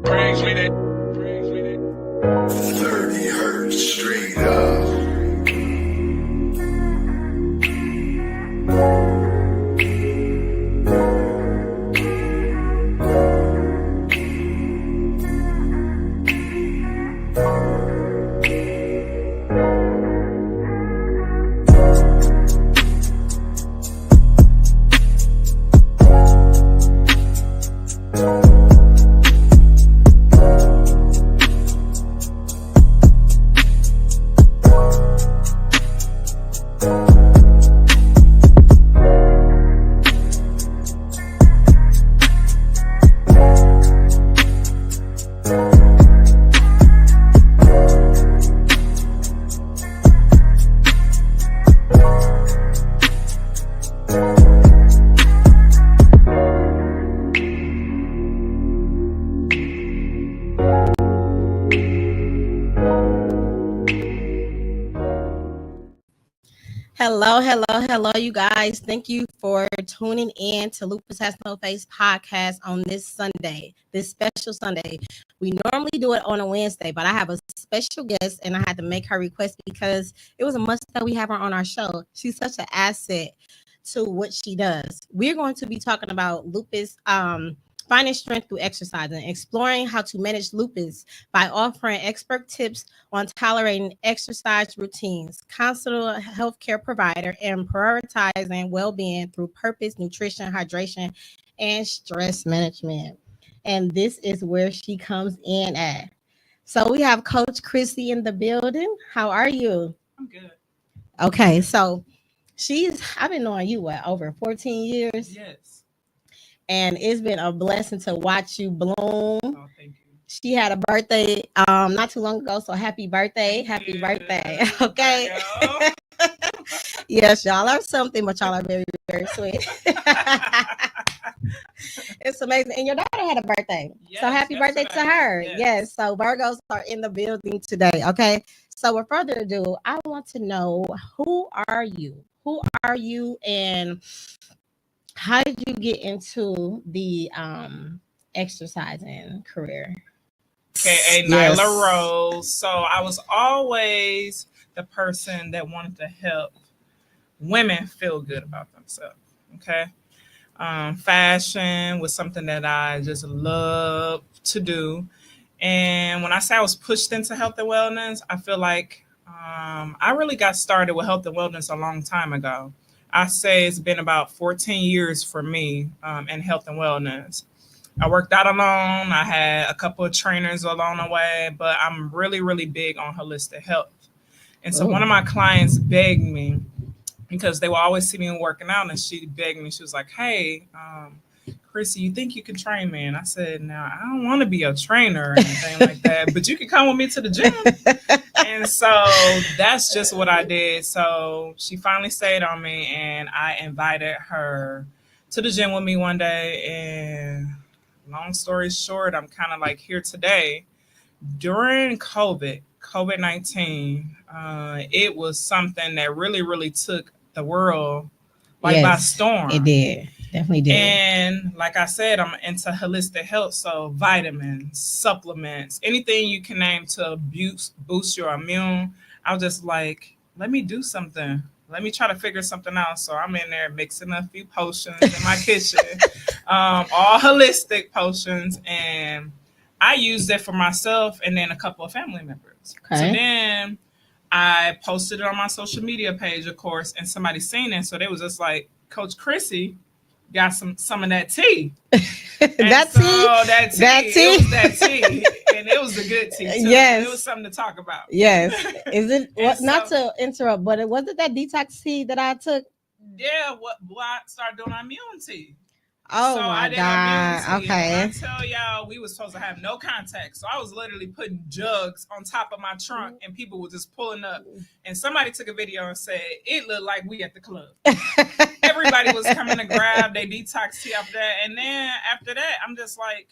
Brings me that. 30 hertz straight up. Hello, you guys. Thank you for tuning in to Lupus Has No Face podcast on this Sunday, this special Sunday. We normally do it on a Wednesday, but I have a special guest and I had to make her request because it was a must that we have her on our show. She's such an asset to what she does. We're going to be talking about lupus, finding strength through exercise and exploring how to manage lupus by offering expert tips on tolerating exercise routines, consult a healthcare provider, and prioritizing well-being through purpose, nutrition, hydration, and stress management. And this is where she comes in at. So we have Coach Chrissy in the building. How are you? I'm good. Okay, so I've been knowing you over 14 years. Yes. And it's been a blessing to watch you bloom. Oh, thank you. She had a birthday not too long ago, so happy birthday. Happy birthday. Okay. Yes, y'all are something, but y'all are very, very sweet. It's amazing. And your daughter had a birthday. Yes, so happy birthday to her. Yes. So Virgos are in the building today. Okay. So without further ado, I want to know, who are you? Who are you, and how did you get into the exercising career? Okay, Nyla Rose. So I was always the person that wanted to help women feel good about themselves. Okay. Fashion was something that I just love to do. And when I say I was pushed into health and wellness, I feel like I really got started with health and wellness a long time ago. I say it's been about 14 years for me in health and wellness. I worked out alone. I had a couple of trainers along the way, but I'm really, really big on holistic health. And so one of my clients begged me, because they will always see me working out, and she begged me. She was like, hey, Chrissy, you think you can train me? And I said, no, I don't want to be a trainer or anything like that, but you can come with me to the gym. And so that's just what I did. So she finally stayed on me, and I invited her to the gym with me one day. And long story short, I'm kind of like here today. During COVID-19, it was something that really, really took the world by storm. It did. Definitely did. And like I said, I'm into holistic health. So vitamins, supplements, anything you can name to boost your immune. I was just like, let me do something. Let me try to figure something out. So I'm in there mixing a few potions in my kitchen, all holistic potions. And I used it for myself and then a couple of family members. Okay. So then I posted it on my social media page, of course, and somebody seen it. So they was just like, Coach Chrissy got some of that tea. That tea. And it was a good tea too. Yes. It was something to talk about. Yes. Is it not to interrupt, but was it that detox tea that I took? Yeah, I started doing immune tea. Oh so my God. Okay. And I tell y'all, we were supposed to have no contact. So I was literally putting jugs on top of my trunk and people were just pulling up. And somebody took a video and said, it looked like we at the club. Everybody was coming to grab their detox tea after that. And then after that, I'm just like,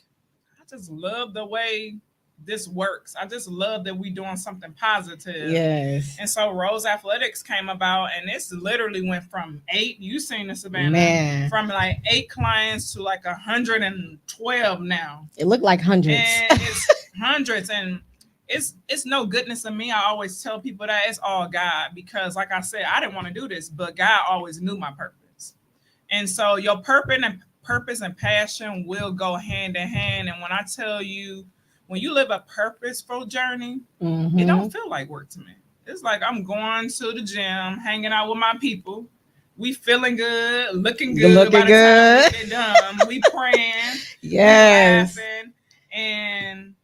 I just love the way this works. I just love that we doing something positive. Yes. And so Rose Athletics came about, and it's literally went from 8. You seen the Savannah, Man. from like 8 clients to like 112 now. It looked like hundreds. And it's hundreds, and it's no goodness of me. I always tell people that it's all God, because like I said, I didn't want to do this, but God always knew my purpose. And so your purpose and passion will go hand in hand. And when I tell you, when you live a purposeful journey, it don't feel like work to me. It's like I'm going to the gym, hanging out with my people. We feeling good, looking good. Looking by the good. time we get done, we praying, Yes. we laughing, and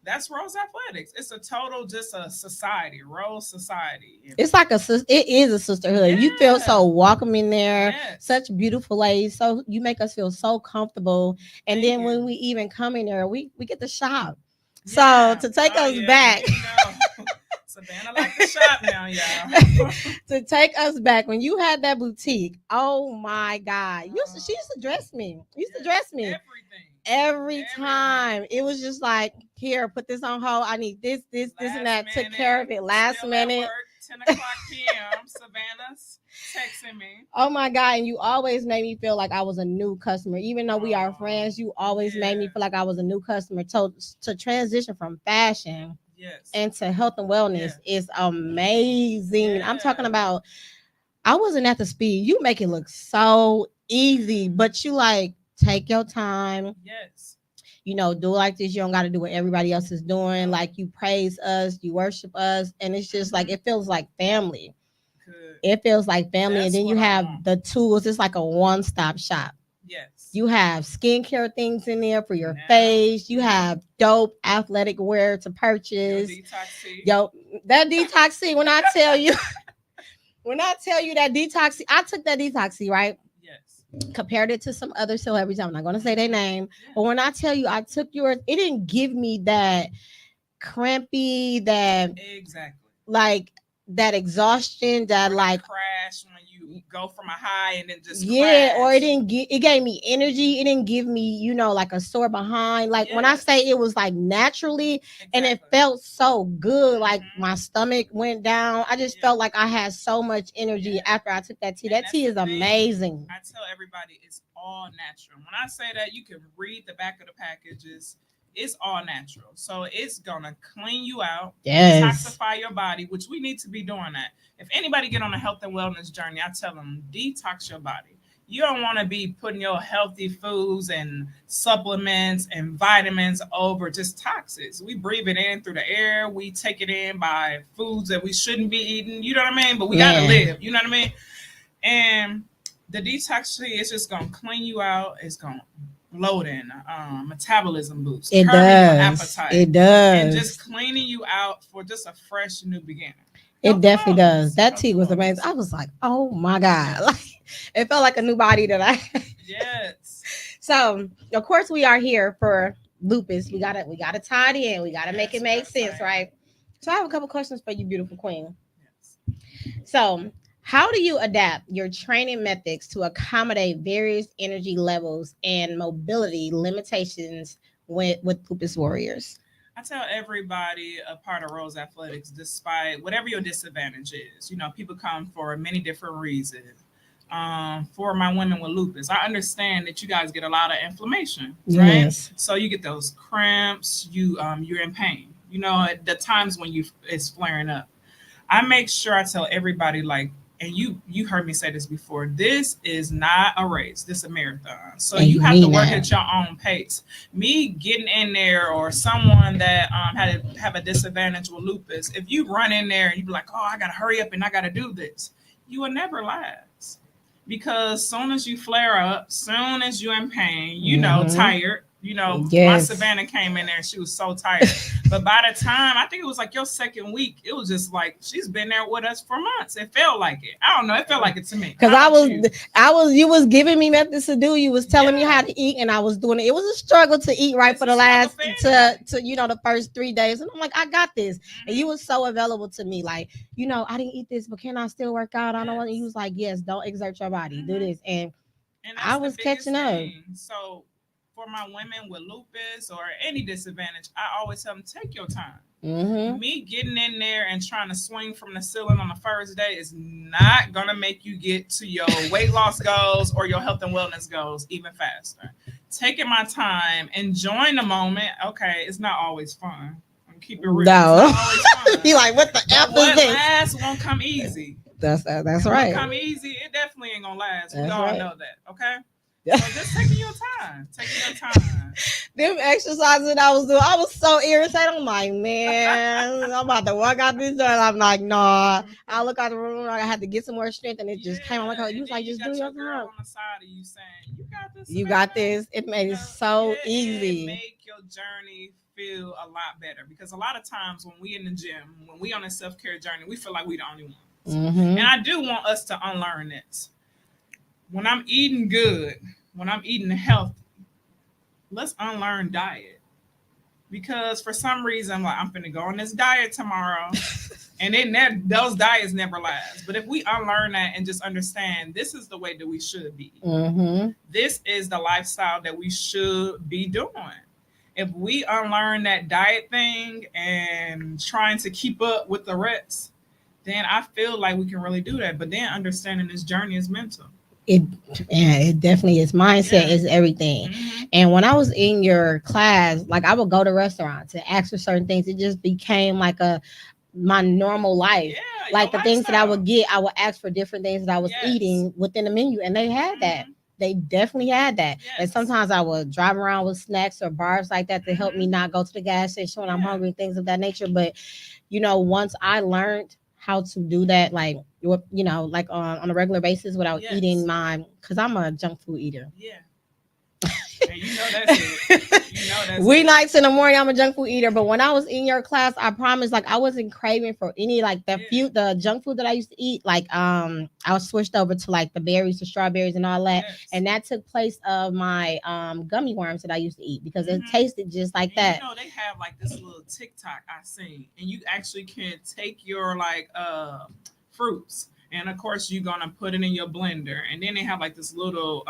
that's Rose Athletics. It's a total, just a society, Rose society. It's like it is a sisterhood. You feel so Yeah. welcoming there. Yes. Such beautiful ladies. So you make us feel so comfortable. And Thank then you. when we even come in there, we get to shop. Yeah. So to take Oh, us yeah, back, you know. Savannah like to shop now, y'all. to take us back when you had that boutique. Oh my God. She used to dress me. Every time. It was just like, here, put this on hold. I need this, and that. Took care of it last Still at minute. work, 10 o'clock p.m. Savannah's texting me. Oh my God. And you always made me feel like I was a new customer. Even though we are friends, you always made me feel like I was a new customer. To transition from fashion and to health and wellness is amazing. I'm talking about, I wasn't at the speed. You make it look so easy, but you like take your time. Yes. You know, do it like this. You don't got to do what everybody else is doing. Like, you praise us, you worship us, and it's just like, it feels like family. Good. It feels like family. That's and then you what I have want. the tools. It's like a one-stop shop. Yes. You have skincare things in there for your Yeah. face. You have dope athletic wear to purchase. Detox tea. Yo, that detox tea, when I tell you that detox tea, I took that detox tea, right? Yes. Compared it to some other celebrities. I'm not going to say their name. But when I tell you I took yours, it didn't give me that crampy, that Exactly. like that exhaustion, that like crash when you go from a high and then just crash. Or it gave me energy. It didn't give me, like a sore behind. Like when I say it was like naturally, and it felt so good. Like my stomach went down. I just felt like I had so much energy after I took that tea. That tea is amazing. I tell everybody it's all natural. When I say that, you can read the back of the packages. It's all natural. So it's gonna clean you out, detoxify your body, which we need to be doing that. If anybody get on a health and wellness journey, I tell them detox your body. You don't want to be putting your healthy foods and supplements and vitamins over just toxins. We breathe it in through the air. We take it in by foods that we shouldn't be eating. You know what I mean? But we gotta live. You know what I mean? And the detox tea is just gonna clean you out. It's gonna loading, metabolism boost. It does. Appetite, it does. And just cleaning you out for just a fresh new beginning. It definitely does. That tea was amazing. I was like, oh my God. Like, it felt like a new body that I had. Yes. So of course we are here for Lupus. We gotta tie it in. We gotta make it make sense, right? So I have a couple questions for you, beautiful queen. Yes. So how do you adapt your training methods to accommodate various energy levels and mobility limitations with Lupus warriors? I tell everybody a part of Rose Athletics, despite whatever your disadvantage is, people come for many different reasons. For my women with lupus, I understand that you guys get a lot of inflammation, right? Yes. So you get those cramps, you're in pain, at the times when it's flaring up. I make sure I tell everybody, like, and you heard me say this before, this is not a race, this is a marathon. So you have to work at your own pace. Me getting in there, or someone that have a disadvantage with lupus, if you run in there and you be like, oh, I gotta hurry up and I gotta do this, you will never last. Because soon as you flare up, soon as you're in pain, tired, my Savannah came in there and she was so tired. But by the time, I think it was like your second week, it was just like, she's been there with us for months. It felt like it. I don't know. It felt like it to me. Because you was giving me methods to do. You was telling me how to eat, and I was doing it. It was a struggle to eat right for the last, the first 3 days. And I'm like, I got this. Mm-hmm. And you was so available to me. Like, I didn't eat this, but can I still work out? I don't want. You was like, yes, don't exert your body. Mm-hmm. Do this. And I was catching up. So for my women with lupus or any disadvantage, I always tell them, take your time. Mm-hmm. Me getting in there and trying to swing from the ceiling on the first day is not going to make you get to your weight loss goals or your health and wellness goals even faster. Taking my time, enjoying the moment. Okay, it's not always fun. I'm keep it real. No. It's not always fun. Be like, what the F What is this? lasts won't come easy. That's Won't right. come easy. It definitely ain't gonna last. We That's all right. know that. Okay. So just taking your time. Taking your time. Them exercises that I was doing, I was so irritated. I'm like, man, I'm about to walk out this door. And I'm like, nah. I look out the room. I had to get some more strength, and it just came. I'm like, oh, you was like, just do your girl time. on the side of you saying, you got this. You got this. It made it so It easy. make your journey feel a lot better because a lot of times when we in the gym, when we on a self-care journey, we feel like we the only ones. Mm-hmm. And I do want us to unlearn it. When I'm eating good, when I'm eating healthy, let's unlearn diet. Because for some reason, like I'm finna go on this diet tomorrow, and then those diets never last. But if we unlearn that and just understand this is the way that we should be, Mm-hmm. this is the lifestyle that we should be doing. If we unlearn that diet thing and trying to keep up with the rest, then I feel like we can really do that. But then understanding this journey is mental. It definitely is. Mindset is everything. Mm-hmm. And when I was in your class, like I would go to restaurants and ask for certain things. It just became like my normal life. Yeah, Like the your things that I lifestyle. would get, I would ask for different things that I was Yes. eating within the menu, and they had that. Mhm. They definitely had that. And Yes. sometimes I would drive around with snacks or bars like that to help me Mhm. not go to the gas station when I'm Yeah. hungry, things of that nature. But once I learned how to do that, like like on a regular basis without Yes. eating because I'm a junk food eater. Yeah. And you know that's it. You know that's it. Weeknights in the morning, I'm a junk food eater. But when I was in your class, I promise, like I wasn't craving for any like the junk food that I used to eat. Like I was switched over to like the berries, the strawberries, and all that. Yes. And that took place of my gummy worms that I used to eat because it Mhm. tasted just like And that. you know they have like this little TikTok I seen, and you actually can take your like fruits, and of course you're gonna put it in your blender, and then they have like this little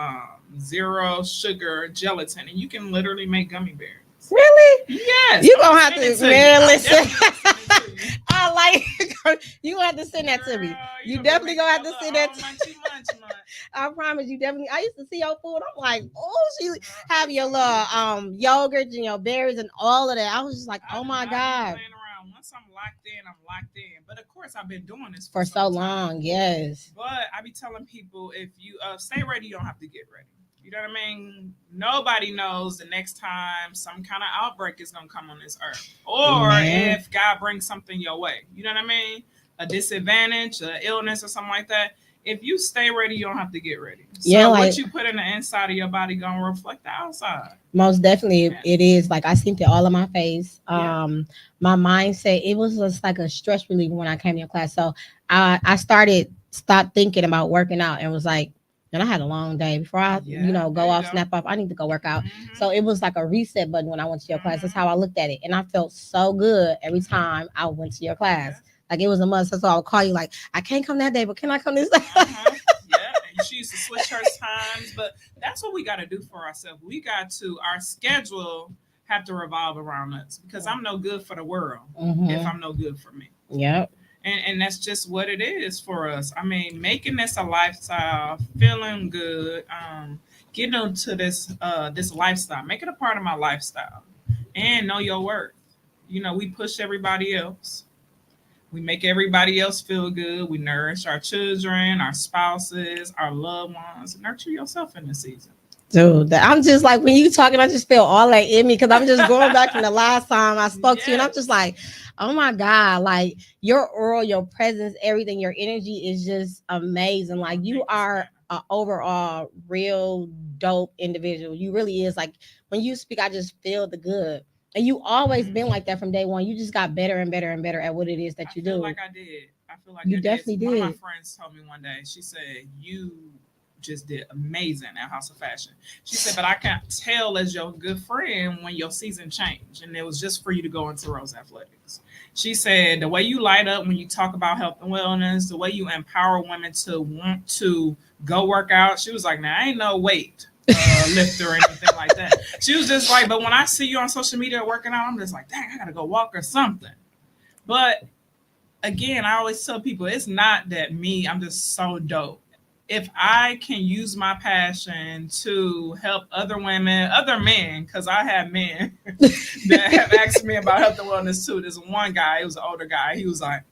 zero sugar gelatin, and you can literally make gummy bears. Really? Yes. You I'm gonna have send it to, you. man. I'm Listen, definitely gonna send it to you. I like you gonna have to send that to me. Girl, You gonna definitely make gonna have that to send little that. munchy. I promise you, definitely. I used to see your food. I'm like, oh, she have your little yogurt and your berries and all of that. I was just like, oh my god. Playing around. Once I'm locked in, I'm locked in. But of course, I've been doing this For so some time. long, yes. But I be telling people, if you stay ready, you don't have to get ready. You know what I mean? Nobody knows the next time some kind of outbreak is going to come on this earth. Or Man. if God brings something your way. You know what I mean? A disadvantage, an illness or something like that. If you stay ready, you don't have to get ready. So Yeah, like- what you put in the inside of your body going to reflect the outside. Most definitely, Yeah. it is. Like I seen it all in my face. Yeah. My mindset, it was just like a stress reliever when I came to your class. So I stopped thinking about working out and was like, and I had a long day before I, Yeah, go off, snap off. I need to go work out. Mhm. So it was like a reset button when I went to your class. That's how I looked at it, and I felt so good every time I went to your class. Yeah. Like it was a must. So I would call you like, I can't come that day, but can I come this day? Yeah, and she used to switch her times, but that's what we got to do for ourselves. We got to our schedule have to revolve around us because I'm no good for the world if I'm no good for me. Yep. And that's just what it is for us. I mean, making this a lifestyle, feeling good, getting into this lifestyle, make it a part of my lifestyle, and know your worth. We push everybody else. We make everybody else feel good. We nourish our children, our spouses, our loved ones. Nurture yourself in this season. Dude, I'm just like, when you talking, I just feel all that in me because I'm just going back from the last time I spoke to you, and I'm just like, oh my God, like your aura, your presence, everything, your energy is just amazing. Like you are an overall real dope individual. You really is. Like when you speak, I just feel the good. And you always been like that from day one. You just got better and better and better at what it is that you do. I feel like you definitely did. One of my friends told me one day, she said, you just did amazing at House of Fashion. She said, but I can't tell as your good friend when your season changed. And it was just for you to go into Rose Athletics. She said, the way you light up when you talk about health and wellness, the way you empower women to want to go work out. She was like, now I ain't no weight lifter or anything like that. She was just like, but when I see you on social media working out, I'm just like, dang, I gotta go walk or something. But again, I always tell people it's not that me, I'm just so dope. If I can use my passion to help other women, other men, because I have men that have asked me about health and wellness too. There's one guy, he was an older guy, he was like,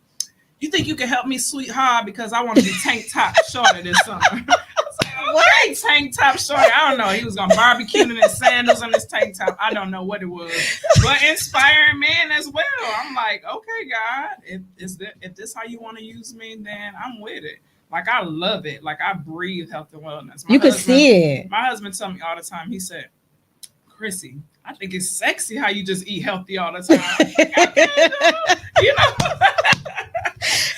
you think you can help me, sweetheart, because I want to be tank top shorter this summer. I was like, okay, tank top shorter. I don't know. He was going to barbecue in his sandals and his tank top. I don't know what it was. But inspiring men as well. I'm like, okay, God, if this how you want to use me, then I'm with it. Like, I love it. Like, I breathe health and wellness. You can see it. My husband tell me all the time, he said, Chrissy, I think it's sexy how you just eat healthy all the time. Like, you know?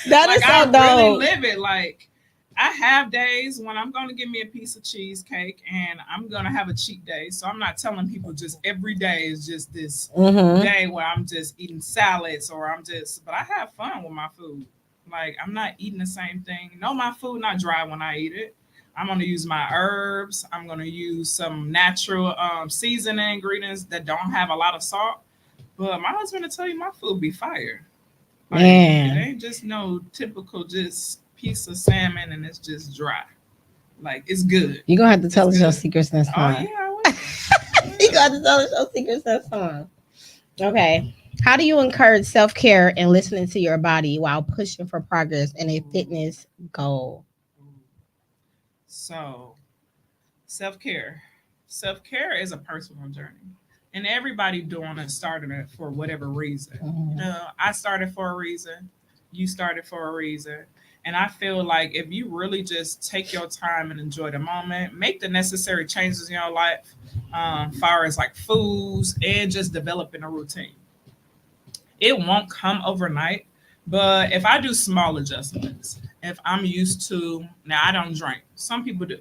That like, is so I dope. really live it. Like, I have days when I'm going to give me a piece of cheesecake and I'm going to have a cheat day. So I'm not telling people just every day is just this day where I'm just eating salads or but I have fun with my food. Like, I'm not eating the same thing. No, my food not dry when I eat it. I'm going to use my herbs. I'm going to use some natural seasoning ingredients that don't have a lot of salt. But my husband will tell you my food be fire. Like, it ain't just no typical just piece of salmon and it's just dry. Like, it's good. You're gonna have to tell us your secrets next time. Oh yeah, I will. You got to tell us your secrets next time. Okay. How do you encourage self-care and listening to your body while pushing for progress in a fitness goal? So, self-care. Self-care is a personal journey. And everybody doing it started it for whatever reason. You know, I started for a reason. You started for a reason. And I feel like if you really just take your time and enjoy the moment, make the necessary changes in your life, far as like foods and just developing a routine. It won't come overnight, but if I do small adjustments, if I'm used to, now I don't drink, some people do.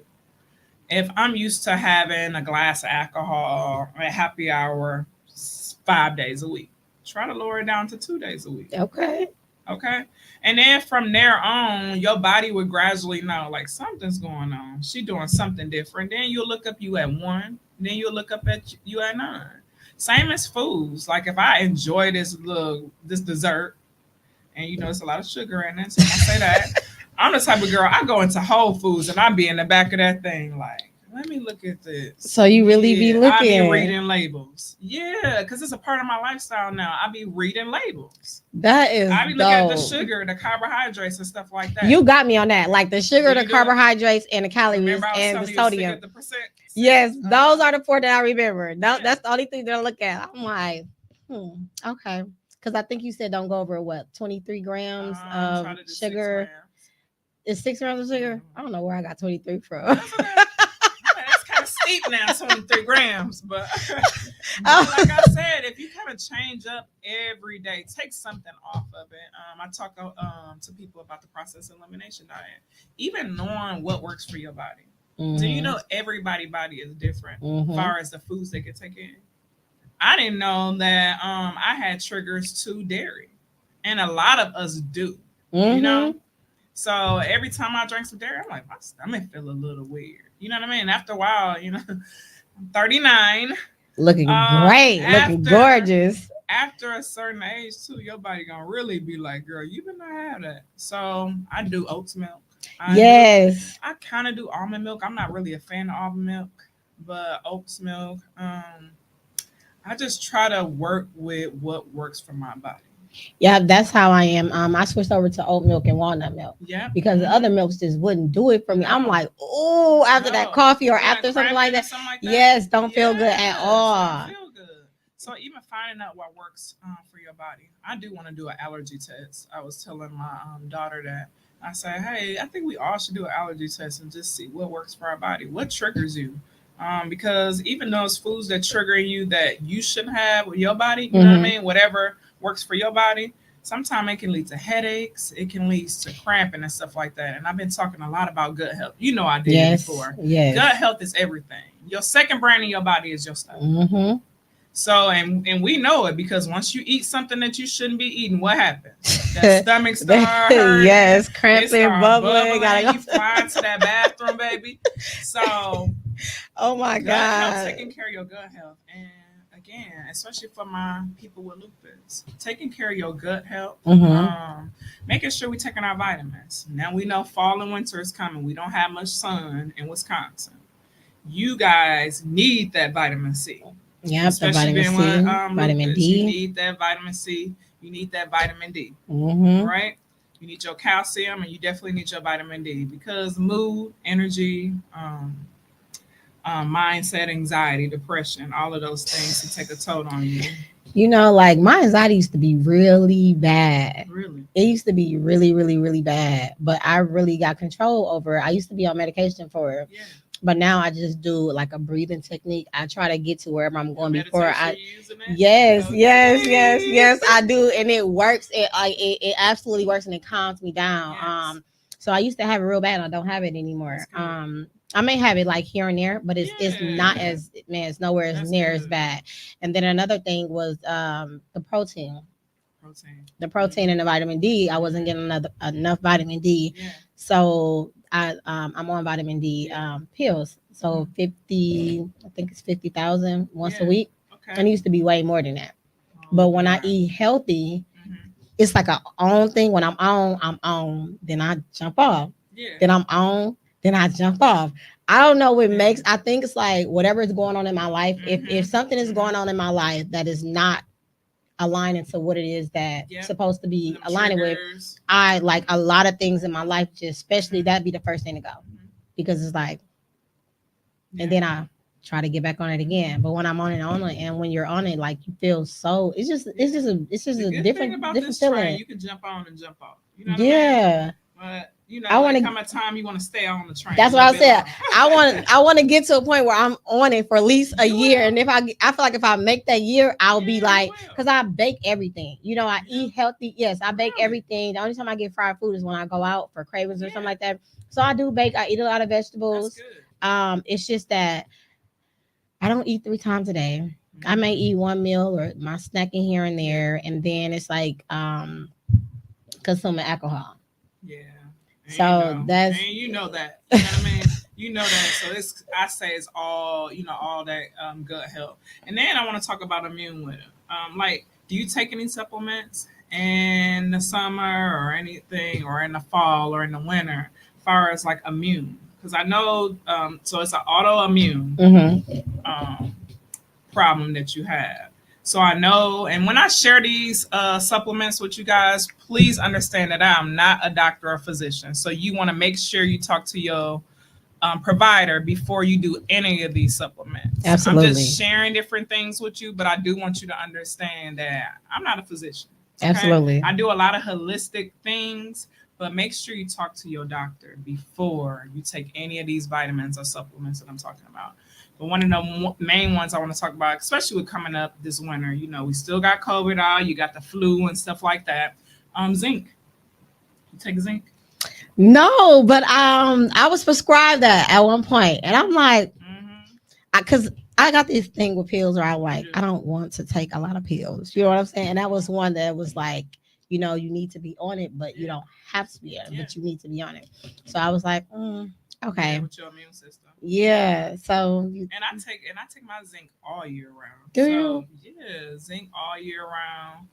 If I'm used to having a glass of alcohol at happy hour 5 days a week, try to lower it down to 2 days a week. Okay. Okay. And then from there on, your body would gradually know like something's going on. She doing something different. Then you'll look up you at 1. Then you'll look up at you at 9. Same as foods. Like if I enjoy this dessert, and you know it's a lot of sugar in it, so I say that. I'm the type of girl, I go into Whole Foods and I be in the back of that thing like, let me look at this. So you really be looking. I be reading labels. Yeah, because it's a part of my lifestyle now. I be reading labels. That is I be looking at the sugar, the carbohydrates and stuff like that. You got me on that. Like the sugar, the carbohydrates, and the calories and the sodium. Yes, those are the 4 that I remember. That's the only thing that I look at. I'm like, okay. Because I think you said don't go over 23 grams of sugar. It's 6 grams of sugar. I don't know where I got 23 from. That's kind of steep now, 23 grams. But like I said, if you kind of change up every day, take something off of it. I talk to people about the process elimination diet. Even knowing what works for your body. Do you know everybody's body is different as far as the foods they can take in? I didn't know that I had triggers to dairy. And a lot of us do. You know? So every time I drink some dairy, I'm like, my stomach feel a little weird. You know what I mean? After a while, you know, I'm 39. Looking great. Looking gorgeous. After a certain age, too, your body going to really be like, girl, you better not have that. So I do oats milk. I kind of do almond milk. I'm not really a fan of almond milk, but oats milk. I just try to work with what works for my body. Yeah, that's how I am. I switched over to oat milk and walnut milk. Yeah. Because the other milks just wouldn't do it for me. I'm like, oh, after that coffee or after something like that. Yes, don't feel good at all. Don't feel good. So even finding out what works for your body. I do want to do an allergy test. I was telling my daughter that. I said, hey, I think we all should do an allergy test and just see what works for our body. What triggers you? Because even those foods that trigger you that you shouldn't have with your body, you know what I mean? Whatever works for your body, sometimes it can lead to headaches. It can lead to cramping and stuff like that. And I've been talking a lot about gut health. You know I did before. Yes. Gut health is everything. Your second brain in your body is your stomach. So, and we know it because once you eat something that you shouldn't be eating, what happens? That stomach start hurting. Yes, cramping, bubbling. You fly to that bathroom, baby. So Oh my Gut health, God. taking care of your gut health. And again, especially for my people with lupus, taking care of your gut health, Mm-hmm. making sure we're taking our vitamins. Now we know fall and winter is coming. We don't have much sun in Wisconsin. You guys need that vitamin C, Yep, the especially vitamin being with C, vitamin lupus. You D. need that vitamin C. You need that vitamin D. All Mm-hmm. right. You need your calcium, and you definitely need your vitamin D because mood, energy, mindset, anxiety, depression, all of those things can take a toll on you. You know, like my anxiety used to be really bad. Really? It used to be really, really, really bad. But I really got control over it. I used to be on medication for it. Yeah. But now I just do like a breathing technique. I try to get to wherever I'm going before Meditation, I. you using it? Yes, yes, yes, Okay. yes, I do, and it works. It absolutely works, and it calms me down. Yes. So I used to have it real bad. And I don't have it That's anymore. good. I may have it like here and there, but it's not Yeah. as man. It's nowhere as That's near as good. bad. And then another thing was the protein, Protein. and the vitamin D. I wasn't getting enough vitamin D, Yeah. so I'm on vitamin D Yeah. pills. So Mhm. 50, I think it's 50,000 once a Yeah. week, and it Okay. used to be way more than that. Oh, But look at when I that. eat healthy, Hmm. it's like a on thing. When I'm on, I'm on. Then I jump off. Yeah. Then I'm on. Then I jump off. I don't know what Yeah. makes. I think it's like whatever is going on in my life. If Hmm. something is going Hmm. on in my life that is not aligning to what it is that Yep. supposed to be Them aligning with, triggers. I like a lot of things in my life. Just especially Hmm. that be the first thing to go Hmm. because it's like, and Yeah. then I try to get back on it again. But when I'm on it, and when you're on it, like you feel so. It's just The a good thing about different this train, feeling. you can jump on and jump off. You know what I mean? Yeah. But you I know, want it to. come a time you want to stay on the train a That's what little I bit said. longer. I want to get to a point where I'm on it for at least a You year, will. and if I feel like if I make that year, I'll be Yeah, you like, will. because I bake everything. You know, I You do? eat healthy. Yes, I bake Really? everything. The only time I get fried food is when I go out for cravings or something Yeah. like that. So I do bake. I eat a lot of That's vegetables. good. It's just that I don't eat 3 times a day. I may Hmm. eat one meal or my snacking here and Yeah. there, and then it's like consuming alcohol. Yeah. And you So know. that's And you know that. You know what I mean? You know that. So it's I say it's all, all that gut health. And then I want to talk about immune with it. Like, do you take any supplements in the summer or anything or in the fall or in the winter as far as like immune? Because I know so it's an autoimmune mhm. um problem that you have. So I know, and when I share these supplements with you guys, please understand that I'm not a doctor or physician. So you want to make sure you talk to your provider before you do any of these supplements. I'm just Absolutely. sharing different things with you, but I do want you to understand that I'm not a physician. Okay. Absolutely. I do a lot of holistic things, but make sure you talk to your doctor before you take any of these vitamins or supplements that I'm talking about. But one of the main ones I want to talk about, especially with coming up this winter, we still got COVID out, you got the flu and stuff like that. Zinc. You take zinc? No, but I was prescribed that at one point, and I'm like, Mm-hmm. because I got this thing with pills where I You like do. I don't want to take a lot of pills. You know what I'm saying? And that was one that was like, you need to be on it, but you Yeah. don't have to be on it, Yeah. but you need to be on it. So I was like, Yeah, okay, with your immune system. yeah. So And I take my zinc all year round. do So you? yeah, zinc all year round.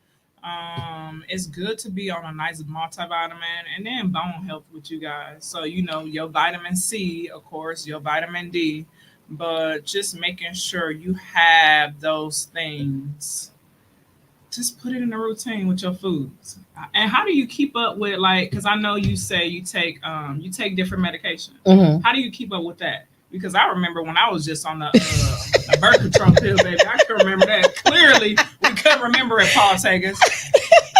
It's good to be on a nice multivitamin and then bone health with you guys. So your vitamin C, of course, your vitamin D, but just making sure you have those things. Just put it in a routine with your foods. And how do you keep up with like? Because I know you say you take different medication. Hmm. How do you keep up with that? Because I remember when I was just on the birth control pill, baby. I can remember that clearly. We couldn't remember it, Paul Tagus.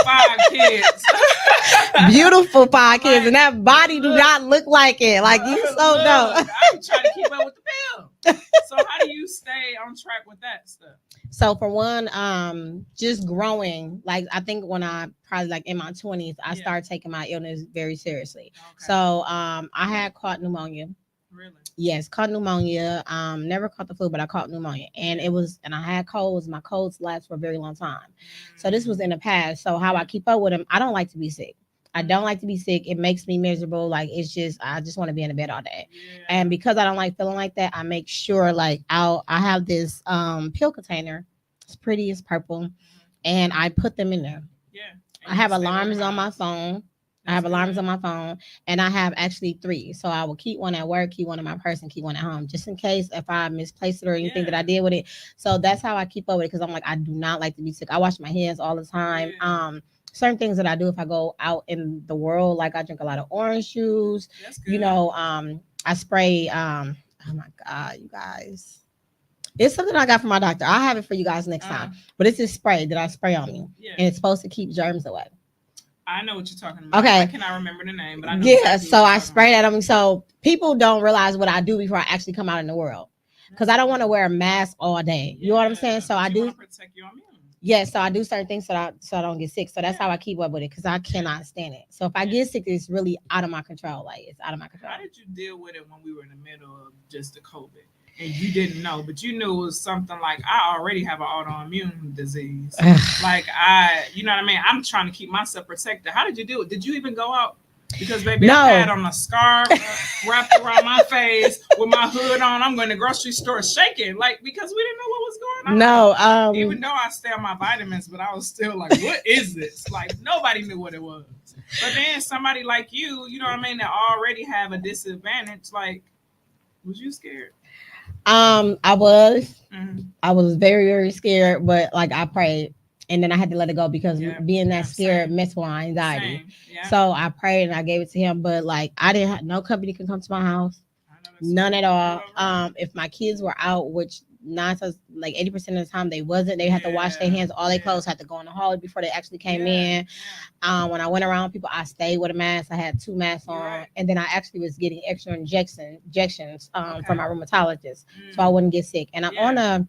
5 kids. Beautiful I'm podcast, and like, that body do look, not look like it. Like you so dope. look. I'm trying to keep up with the pill. So how do you stay on track with that stuff? So for one, just growing. Like I think when I probably like in my 20s, I Yeah. started taking my illness very seriously. Okay. So I had caught pneumonia. Really? Yes, caught pneumonia. Never caught the flu, but I caught pneumonia, and I had colds. My colds last for a very long time. So this was in the past. So how I keep up with them, I don't like to be sick. I don't like to be sick. It makes me miserable. Like it's just I just want to be in the bed all day. Yeah. And because I don't like feeling like that, I make sure like I have this pill container. It's pretty, it's purple. And I put them in there. Yeah. I have alarms on my phone. I have alarms on my phone, and I have actually 3. So I will keep one at work, keep one in my purse, and keep one at home, just in case if I misplaced it or anything that I did with it. So that's how I keep up with it because I'm like I do not like to be sick. I wash my hands all the time. Certain things that I do if I go out in the world, like I drink a lot of orange juice. You know, I spray. Oh my god, you guys. It's something I got from my doctor. I'll have it for you guys next time. But it's this spray that I spray on me. Yeah. And it's supposed to keep germs away. I know what you're talking about. Okay. I cannot remember the name, but I know. Yeah, exactly so I spray that on me. So people don't realize what I do before I actually come out in the world. Because I don't want to wear a mask all day. You know what I'm saying? So I do want to protect your immune. Yeah, so I do certain things so I don't get sick. So that's how I keep up with it because I cannot stand it. So if I get sick, it's really out of my control. Like it's out of my control. How did you deal with it when we were in the middle of just the COVID? And you didn't know, but you knew it was something like I already have an autoimmune disease. Like you know what I mean? I'm trying to keep myself protected. How did you do it? Did you even go out? Because baby, I had on a scarf wrapped around my face with my hood on. I'm going to the grocery store shaking, like because we didn't know what was going on. No, even though I stay on my vitamins, but I was still like, what is this? Like nobody knew what it was. But then somebody like you know what I mean, that already have a disadvantage, like, was you scared? I was very, very scared, but like I prayed and then I had to let it go because being that scared messed with my anxiety. So I prayed and I gave it to him, but like I didn't have no company can come to my house, none at all. If my kids were out, which like 80% of the time they wasn't, they had to wash their hands, all their clothes had to go in the hallway before they actually came in. When I went around people, I stayed with a mask. I had 2 masks on, and then I actually was getting extra injections from my rheumatologist, so I wouldn't get sick. And I'm on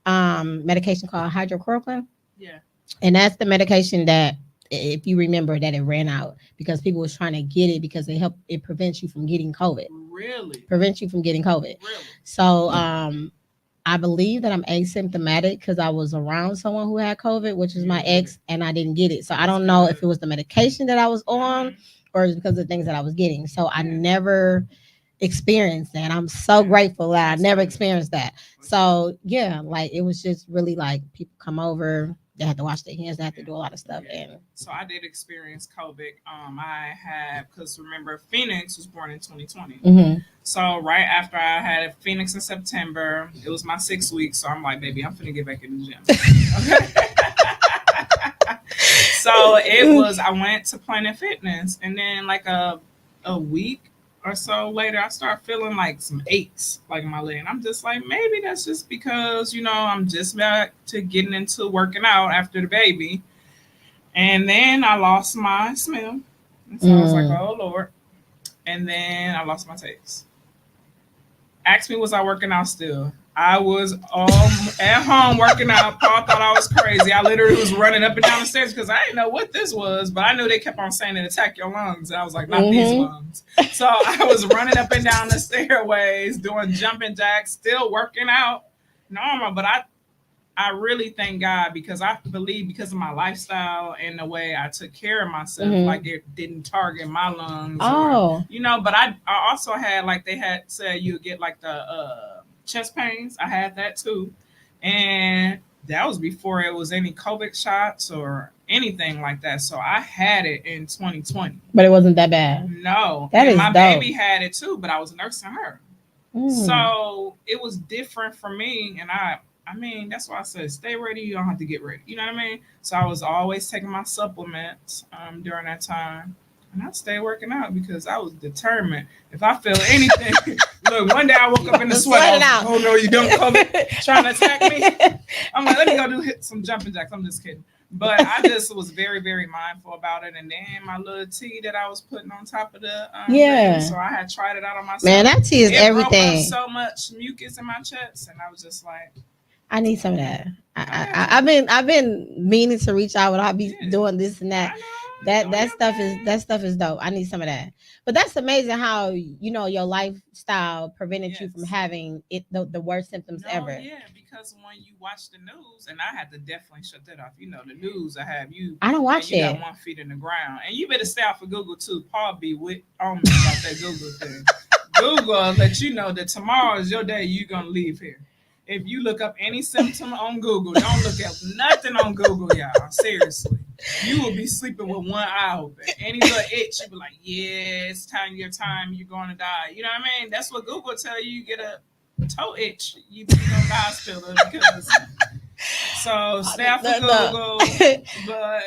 a medication called hydrochloroquine. Yeah, and that's the medication that, if you remember, that it ran out because people was trying to get it because it prevents you from getting COVID. Really? Prevents you from getting COVID. Really? So I believe that I'm asymptomatic because I was around someone who had COVID, which is my ex, and I didn't get it. So I don't know if it was the medication that I was on or it's because of the things that I was getting. So I never experienced that. I'm so grateful that I never experienced that. So yeah, like it was just really like people come over, they had to wash their hands, they had to do a lot of stuff. And so I did experience COVID. I had, because remember, Phoenix was born in 2020. Mm-hmm. So right after I had Phoenix in September, it was my 6 weeks. So I'm like, baby, I'm finna get back in the gym. So it was, I went to Planet Fitness, and then like a week or so later, I started feeling like some aches, like in my leg. And I'm just like, maybe that's just because, you know, I'm just back to getting into working out after the baby. And then I lost my smell. And so I was like, oh, Lord. And then I lost my taste. Ask me, was I working out still? I was at home working out. Paul thought I was crazy. I literally was running up and down the stairs because I didn't know what this was, but I knew they kept on saying it attack your lungs. And I was like, not these lungs. So I was running up and down the stairways, doing jumping jacks, still working out normal. But I really thank God because I believe because of my lifestyle and the way I took care of myself, like it didn't target my lungs. Or, you know, but I also had, like they had said, you get like the chest pains. I had that too. And that was before it was any COVID shots or anything like that. So I had it in 2020. But it wasn't that bad. No. And my baby had it too, but I was nursing her. So it was different for me. And I mean, that's why I said, stay ready. You don't have to get ready. You know what I mean? So I was always taking my supplements during that time. And I stayed working out because I was determined. If I feel anything, look, one day I woke up in the sweat. Oh, no, you don't come trying to attack me. I'm like, let me go do some jumping jacks. I'm just kidding. But I just was very, very mindful about it. And then my little tea that I was putting on top of the thing, so I had tried it out on myself. Man, that tea is everything. It broke up so much mucus in my chest. And I was just like, I need some of that. I've been meaning to reach out, but I'll be doing this and that. That stuff is dope. I need some of that. But that's amazing how your lifestyle prevented you from having the worst symptoms ever. Yeah, because when you watch the news, and I had to definitely shut that off. The news, I have you. I don't watch you it. got 1 foot in the ground, and you better stay off of Google too. Paul be with on me about that Google thing. Google let you know that tomorrow is your day. You're gonna leave here. If you look up any symptom on Google, don't look up nothing on Google, y'all. Seriously. You will be sleeping with one eye open. Any little itch, you'll be like, yeah, it's your time, you're going to die. You know what I mean? That's what Google tell you. You get a toe itch, you go to the hospital because. So stay off of Google, but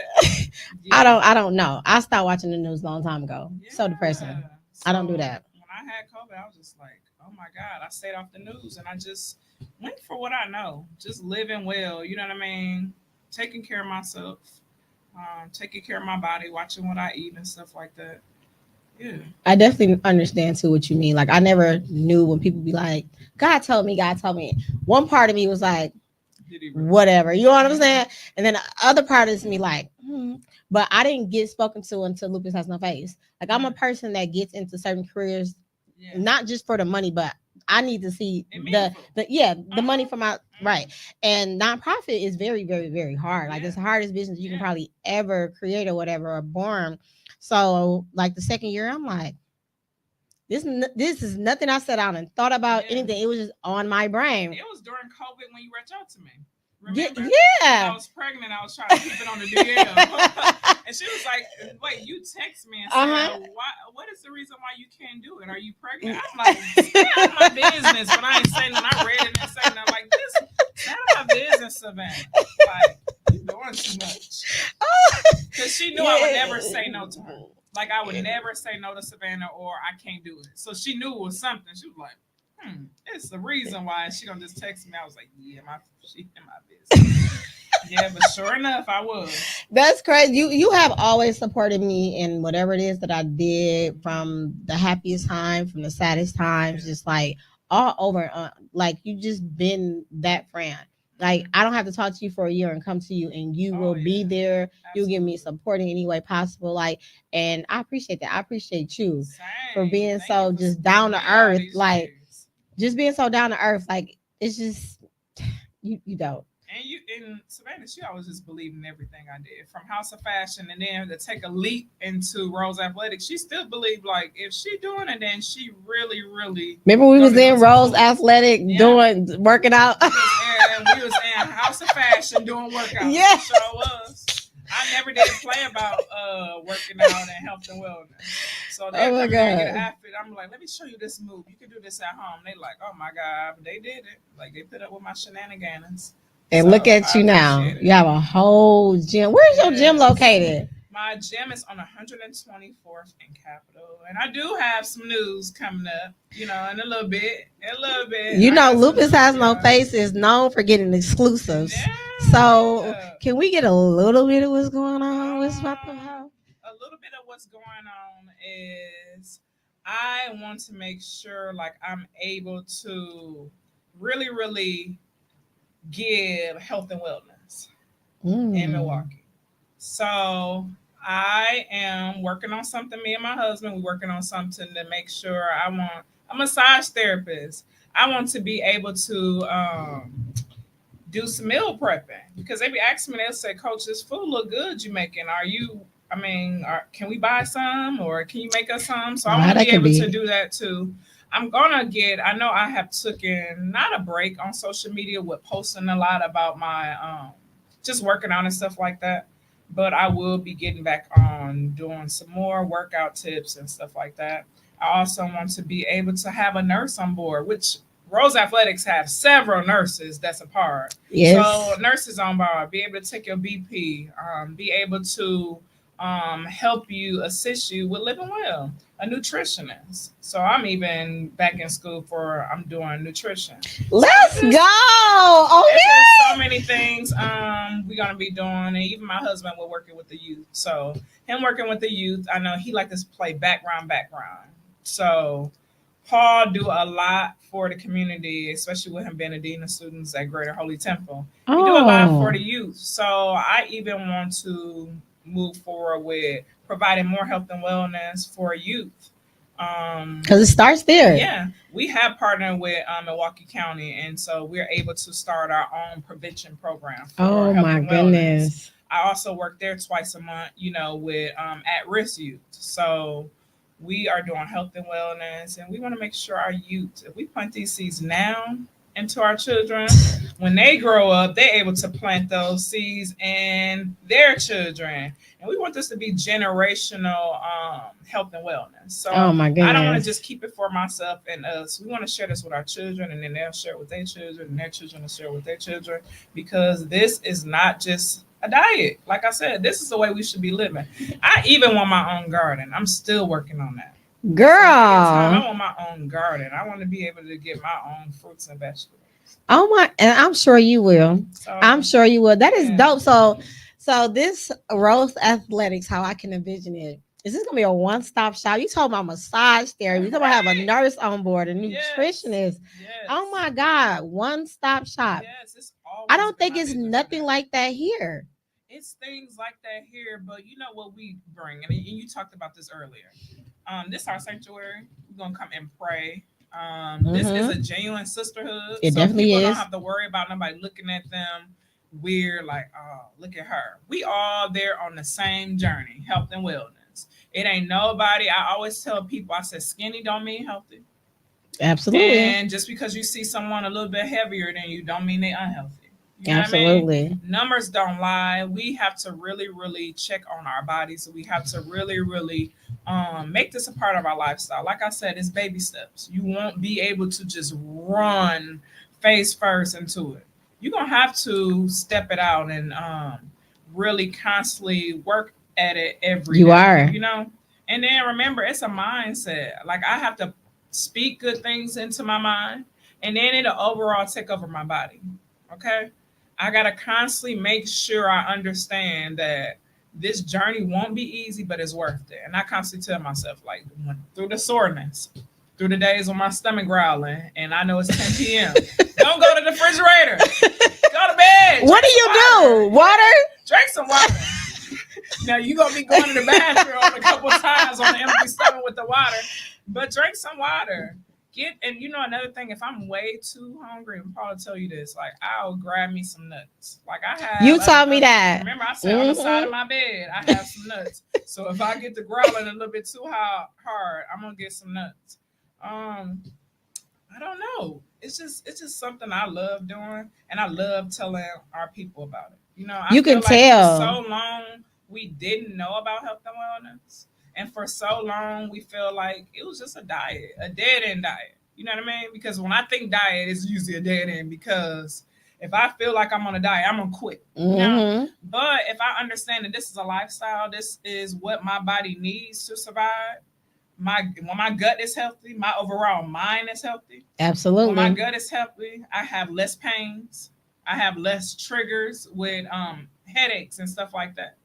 yeah. I don't know. I stopped watching the news a long time ago. Yeah. So depressing. So I don't do that. When I had COVID, I was just like, oh my God, I stayed off the news and I just went for what I know, just living well. You know what I mean? Taking care of myself. Taking care of my body, watching what I eat and stuff like that. Yeah. I definitely understand too what you mean. Like I never knew when people be like, God told me. One part of me was like, whatever. You know what I'm saying? And then the other part is me like, but I didn't get spoken to until Lupus Has No Face. Like I'm a person that gets into certain careers, not just for the money, but I need to see the money for my right. And nonprofit is very, very, very hard. Like it's the hardest business you can probably ever create or whatever or born. So like the second year, I'm like, this is nothing I sat down and thought about anything. It was just on my brain. It was during COVID when you reached out to me. Remember? Yeah. When I was pregnant, I was trying to keep it on the DL. And she was like, wait, you text me and said, what is the reason why you can't do it? Are you pregnant? I'm like, stay out of my business. But I ain't saying that. I read it and saying that. Like, this, stay out of my business, Savannah. Like, you're doing too much. Because she knew I would never say no to her. Like, I would never say no to Savannah or I can't do it. So she knew it was something. She was like, it's the reason why. And she gonna just text me. I was like, yeah, she in my business. Yeah, but sure enough, I was. That's crazy. You have always supported me in whatever it is that I did, from the happiest time, from the saddest times, just like all over. Like you just been that friend. Like I don't have to talk to you for a year and come to you, and you will be there. You'll give me support in any way possible. Like, and I appreciate that. I appreciate you for being so just down to earth. Like, just being so down to earth. Like, it's just you don't. And Savannah, she always just believed in everything I did, from House of Fashion, and then to take a leap into Rose Athletics. She still believed, like, if she doing it, then she really, really. Remember we was in Rose Athletic working out. And we was in House of Fashion doing workouts. Yeah, sure was. I never did play about working out and health and wellness. So they come here and get an outfit. I'm like, let me show you this move. You can do this at home. They like, oh my God, but they did it. Like they put up with my shenanigans. And look at you now. You have a whole gym. Where's your gym located? My gym is on 124th and Capitol. And I do have some news coming up, in a little bit. Lupus Has No Face is known for getting exclusives. Yeah. So can we get a little bit of what's going on? A little bit of what's going on is I want to make sure like I'm able to really, really give health and wellness in Milwaukee. So I am working on something. Me and my husband, we're working on something to make sure I'm a massage therapist. I want to be able to do some meal prepping, because they be asking me, they'll say, Coach, this food look good you making. Can we buy some, or can you make us some? So I want to be able to do that too. I know I have taken not a break on social media with posting a lot about my just working out and stuff like that, but I will be getting back on doing some more workout tips and stuff like that. I also want to be able to have a nurse on board, which Rose Athletics have several nurses that's a part. Yes. So nurses on board, be able to take your BP, be able to help you, assist you with living well. A nutritionist. So I'm even back in school I'm doing nutrition. Let's go. Okay. So many things we're gonna be doing, and even my husband will working with the youth. So him working with the youth, I know he like to play background. So Paul do a lot for the community, especially with him being a dean of students at Greater Holy Temple. We do a lot for the youth. So I even want to move forward with providing more health and wellness for youth. Because it starts there. Yeah, we have partnered with Milwaukee County, and so we're able to start our own prevention program for Oh health my and wellness. goodness. I also work there twice a month, with at-risk youth. So we are doing health and wellness, and we want to make sure our youth, if we plant these seeds now into our children, when they grow up, they're able to plant those seeds in their children. And we want this to be generational health and wellness. So Oh my I don't want to goodness. just keep it for myself and us. We want to share this with our children, and then they'll share it with their children, and their children will share it with their children, because this is not just a diet. Like I said, this is the way we should be living. I even want my own garden. I'm still working on that. I Girl. want my own garden. I want to be able to get my own fruits and vegetables. Oh my, and I'm sure you will. So I'm sure you will. That is yeah. dope. So this Rose Athletics, how I can envision it, is this gonna be a one-stop shop? You told about massage therapy. You told about have a nurse on board, a nutritionist. Yes. Oh my God, one-stop shop. Yes, it's always I don't think gonna it's be nothing that. like that here. It's things like that here, but you know what we bring, and you talked about this earlier. This is our sanctuary. We're gonna come and pray. This is a genuine sisterhood. It so definitely people is. don't have to worry about nobody looking at them weird, like, oh, look at her. We all there on the same journey, health and wellness. It ain't nobody. I always tell people, I said, skinny don't mean healthy. Absolutely. And just because you see someone a little bit heavier than you, don't mean they unhealthy. You know Absolutely. what I mean? Numbers don't lie. We have to really, really check on our bodies. We have to really, really make this a part of our lifestyle. Like I said, it's baby steps. You won't be able to just run face first into it. You're going to have to step it out and really constantly work at it every You day, are. And then remember, it's a mindset. Like I have to speak good things into my mind, and then it'll overall take over my body. Okay? I got to constantly make sure I understand that this journey won't be easy, but it's worth it. And I constantly tell myself, like, through the soreness, through the days when my stomach growling, and I know it's 10 p.m. Don't go to the refrigerator. Go to bed. What do you do? Water? Drink some water. Now, you're going to be going to the bathroom a couple of times on an empty stomach with the water, but drink some water. And another thing, if I'm way too hungry, and Paul will tell you this, like I'll grab me some nuts. Like I have. You taught me that. Remember, I said on the side of my bed, I have some nuts. So if I get to growling a little bit too hard, I'm gonna get some nuts. I don't know. It's just something I love doing, and I love telling our people about it. You can tell. For so long we didn't know about health and wellness. And for so long, we feel like it was just a diet, a dead end diet. You know what I mean? Because when I think diet, it's usually a dead end. Because if I feel like I'm on a diet, I'm going to quit. Mm-hmm. But if I understand that this is a lifestyle, this is what my body needs to survive. When my gut is healthy, my overall mind is healthy. Absolutely. When my gut is healthy, I have less pains. I have less triggers with headaches and stuff like that.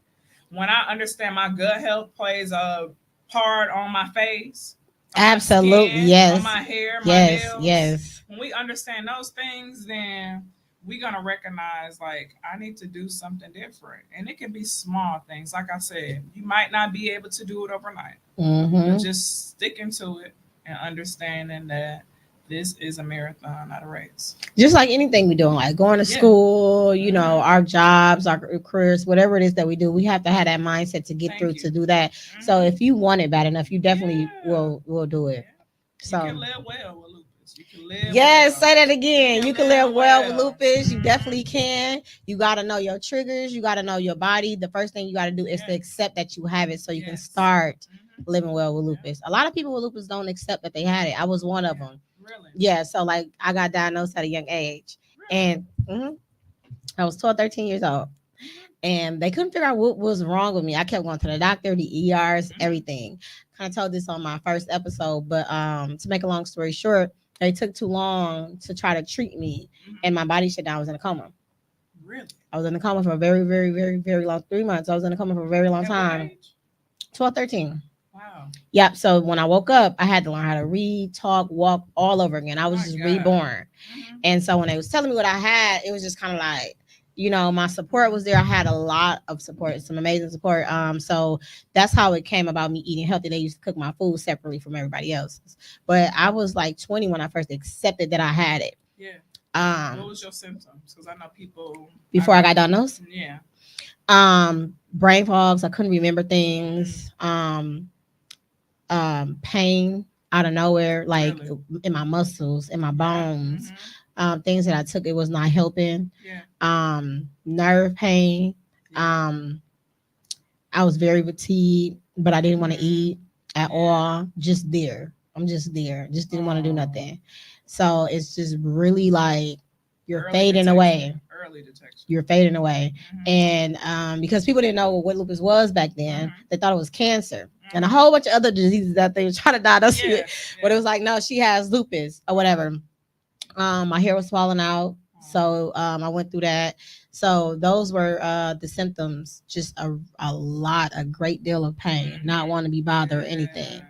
When I understand my gut health plays a part on my face, absolutely, my skin, yes, on my hair, my nails. Yes. When we understand those things, then we're gonna recognize like I need to do something different, and it can be small things. Like I said, you might not be able to do it overnight, but just sticking to it and understanding that this is a marathon, not a race. Just like anything we're doing, like going to school, our jobs, our careers, whatever it is that we do, we have to have that mindset to get through to do that. So if you want it bad enough, you definitely will do it. So you can live well with lupus. You can live say that again. You can live well with lupus. You definitely can. You got to know your triggers. You got to know your body. The first thing you got to do is to accept that you have it so you can start living well with lupus. A lot of people with lupus don't accept that they had it. I was one of them. Really? Yeah, so like I got diagnosed at a young age, and I was 12, 13 years old, and they couldn't figure out what was wrong with me. I kept going to the doctor, the ERs, everything. Kind of told this on my first episode, but to make a long story short, they took too long to try to treat me, and my body shut down. I was in a coma. Really? I was in a coma for a very, very, very, very long 3 months. I was in a coma for a very long time. 12, 13. Wow. Yep. So when I woke up, I had to learn how to read, talk, walk all over again. I was just reborn. And so when they was telling me what I had, it was just kind of like, my support was there. I had a lot of support, some amazing support. So that's how it came about me eating healthy. They used to cook my food separately from everybody else's. But I was like 20 when I first accepted that I had it. Yeah. What Um, was your symptoms? Because I know people. before I got diagnosed, Yeah. brain fogs. I couldn't remember Mm, things. Pain out of nowhere, like really? in my muscles, in my Yeah. bones. Mm-hmm. Things that I took, it was not helping. Yeah. Nerve pain. Yeah. Um, I was very fatigued, but I didn't want to Mm-hmm. eat at Yeah. all. Just there. I'm just there. Just didn't want to do Oh, nothing. So it's just really like you're early fading detection. away. Early detection. You're fading away. Mm-hmm. And because people didn't know what lupus was back then, Mm-hmm. they thought it was cancer and a Mm-hmm. whole bunch of other diseases that they were trying to diagnose Yeah. it. But it was like, no, she has lupus or whatever. My hair was falling out. So I went through that. So those were the symptoms. Just a great deal of pain, not wanting to be bothered or anything.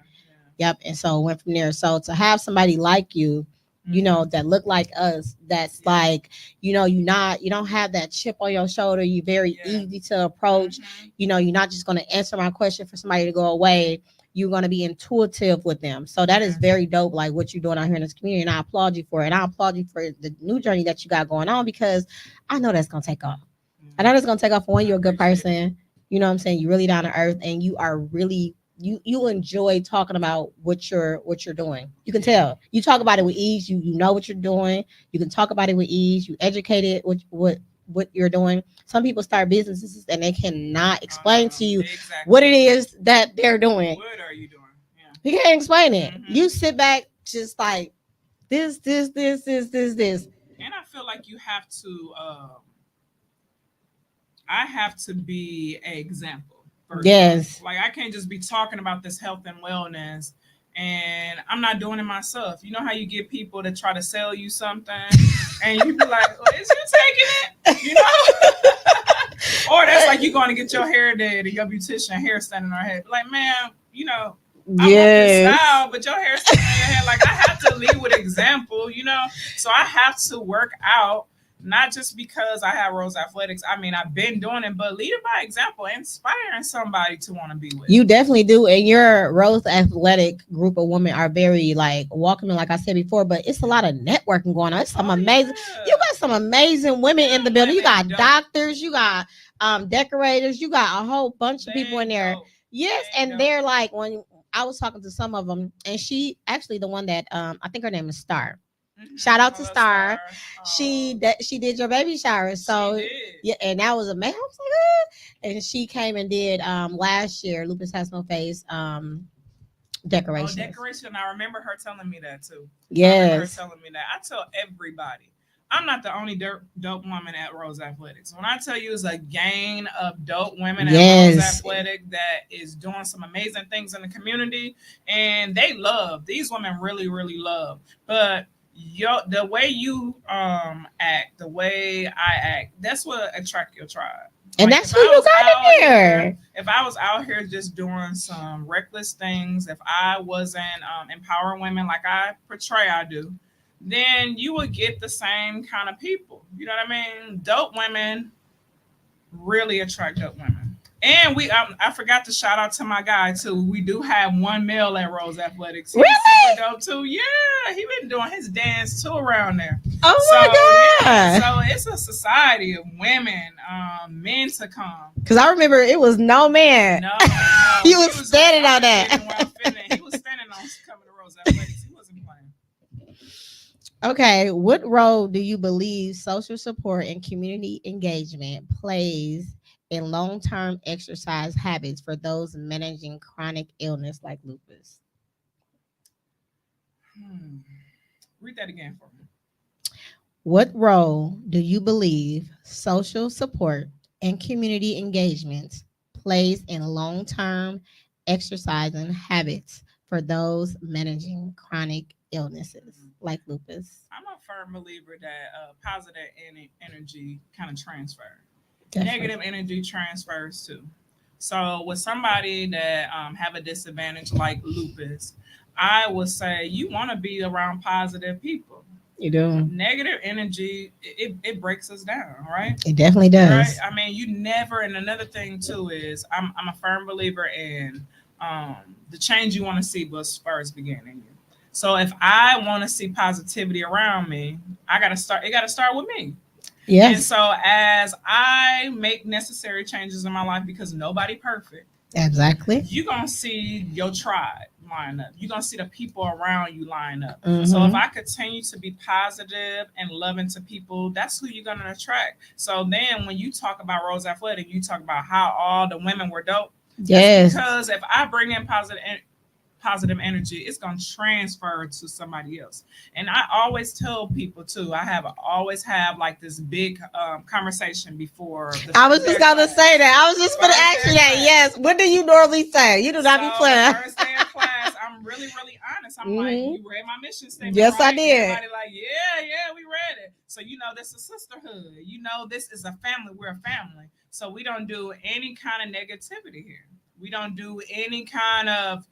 Yep. And so went from there. So to have somebody like you, that look like us, that's like, you don't have that chip on your shoulder. You're very easy to approach. You're not just going to answer my question for somebody to go away. You're going to be intuitive with them. So that is very dope, like what you're doing out here in this community. And I applaud you for it. And I applaud you for the new journey that you got going on, because I know that's going to take off. I know that's going to take off. For one, you're a good person. You know what I'm saying? You're really down to earth, and you are really, you enjoy talking about what you're doing. You can tell. You talk about it with ease. You know what you're doing. You can talk about it with ease. You educated what you're doing. Some people start businesses and they cannot explain to you what it is that they're doing. What are you doing? Yeah. You can't explain it. Mhm. You sit back just like this. And I feel like you have to. I have to be an example. First. Yes. Like I can't just be talking about this health and wellness, and I'm not doing it myself. You know how you get people to try to sell you something, and you be like, well, "Is you taking it?" You know, or that's like you going to get your hair did, and your beautician hair standing on her head. Like, man, I want this style, but your hair standing on your head. Like I have to lead with example. So I have to work out. Not just because I have Rose Athletics. I mean, I've been doing it, but leading by example, inspiring somebody to want to be with. You definitely do. And your Rose Athletic group of women are very like welcoming, like I said before, but it's a lot of networking going on. It's some amazing, you got some amazing women in the building. You got doctors, you got decorators, you got a whole bunch of people in there. Yes, and they're like, when I was talking to some of them, and she actually the one that I think her name is Star. Mm-hmm. Shout out to Star. She did your baby shower. So yeah, and that was amazing. I was like, ah. And she came and did last year, Lupus Has No Face decoration. Decoration. I remember her telling me that too. Yes. I remember her telling me that. I tell everybody, I'm not the only dope woman at Rose Athletics. When I tell you it's a gang of dope women at Rose Athletic that is doing some amazing things in the community, and these women really, really love. But the way you act, the way I act, that's what attract your tribe. And that's who you got in there. If I was out here just doing some reckless things, if I wasn't empowering women like I portray I do, then you would get the same kind of people. You know what I mean? Dope women really attract dope women. And I forgot to shout out to my guy too. We do have one male at Rose Athletics. He's super dope too. Yeah, he been doing his dance too around there. Oh my god! Yeah, so it's a society of women, men to come. Because I remember it was no man. No, he was standing on that. He was standing on coming to Rose Athletics. He wasn't playing. Okay, what role do you believe social support and community engagement plays in long-term exercise habits for those managing chronic illness like lupus? Read that again for me. What role do you believe social support and community engagement plays in long-term exercising habits for those managing chronic illnesses like lupus? I'm a firm believer that positive energy kind of transfers. Definitely. Negative energy transfers too. So with somebody that have a disadvantage like lupus, I would say you want to be around positive people. You do. Negative energy, it breaks us down, right? It definitely Right. does. I mean, you never. And another thing too is I'm a firm believer in the change you want to see must first begin in you. So if I want to see positivity around me, I gotta start. It gotta start with me. And Yes, so as I make necessary changes in my life, because nobody perfect, exactly. you're gonna see your tribe line up. You're gonna see the people around you line up. So if Mm-hmm. I continue to be positive and loving to people, that's who you're gonna attract. So then when you talk about Rose Athletic, you talk about how all the women were dope. That's Yes, because if I bring in positive energy, it's going to transfer to somebody else. And I always tell people too, always have like this big conversation before the I was first day just of gonna class. say that. I was just gonna First ask day you of that. class. Yes. What do you normally say? You do not be So the playing. first day of class, I'm really, really honest. I'm like, Hmm. you read my mission statement, Yes, I right? did. Everybody like, yeah, yeah, we read it. So you know this is sisterhood. You know this is a family. We're a family. So we don't do any kind of negativity here. We don't do any kind of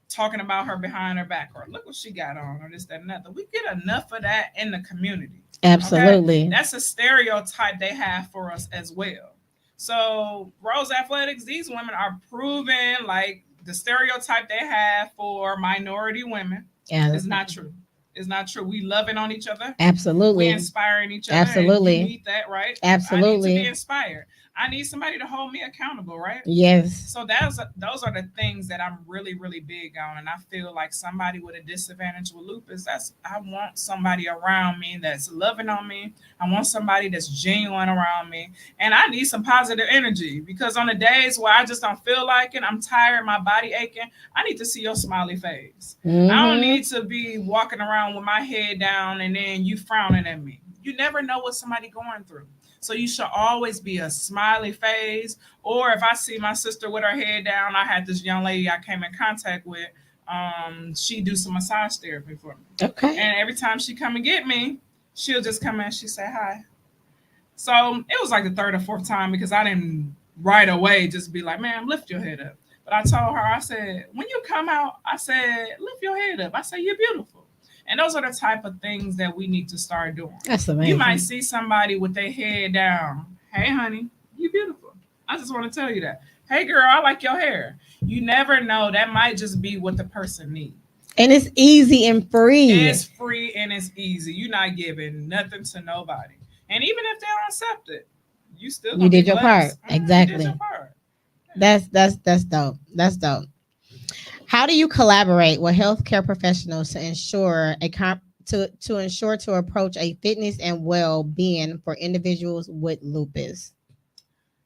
talking about her behind her back or look what she got on or this, that, and other. We get enough of that in the community. Okay. Absolutely. That's a stereotype they have for us as well. So, Rose Athletics, these women are proven like the stereotype they have for minority women Yeah. is not true. It's not true. We loving on each other. We Absolutely. inspiring each other. And you Absolutely. need that, right? I need to be Absolutely. inspired. I need somebody to hold me accountable, right? Yes. So those are the things that I'm really, really big on. And I feel like somebody with a disadvantage with lupus, that's I want somebody around me that's loving on me. I want somebody that's genuine around me. And I need some positive energy because on the days where I just don't feel like it, I'm tired, my body aching, I need to see your smiley face. I don't Mm-hmm. need to be walking around with my head down and then you frowning at me. You never know what somebody going through. So you should always be a smiley face. Or if I see my sister with her head down, I had this young lady I came in contact with. She do some massage therapy for me, Okay. and every time she come and get me, she'll just come in. She say hi. So it was like the third or fourth time because I didn't right away just be like, "Man, lift your head up." But I told her, I said, "When you come out, I said, lift your head up. I said, you're beautiful." And those are the type of things that we need to start doing. That's You might amazing. see somebody with their head down. Hey, honey, you beautiful. I just want to tell you that. Hey, girl, I like your hair. You never know. That might just be what the person needs. And it's easy and free. It's free and it's easy. You're not giving nothing to nobody. And even if they don't accept it, you still You gonna be did your part. blessed. You did your Exactly. part. That's dope. That's dope. How do you collaborate with healthcare professionals to ensure to ensure to approach a fitness and well-being for individuals with lupus?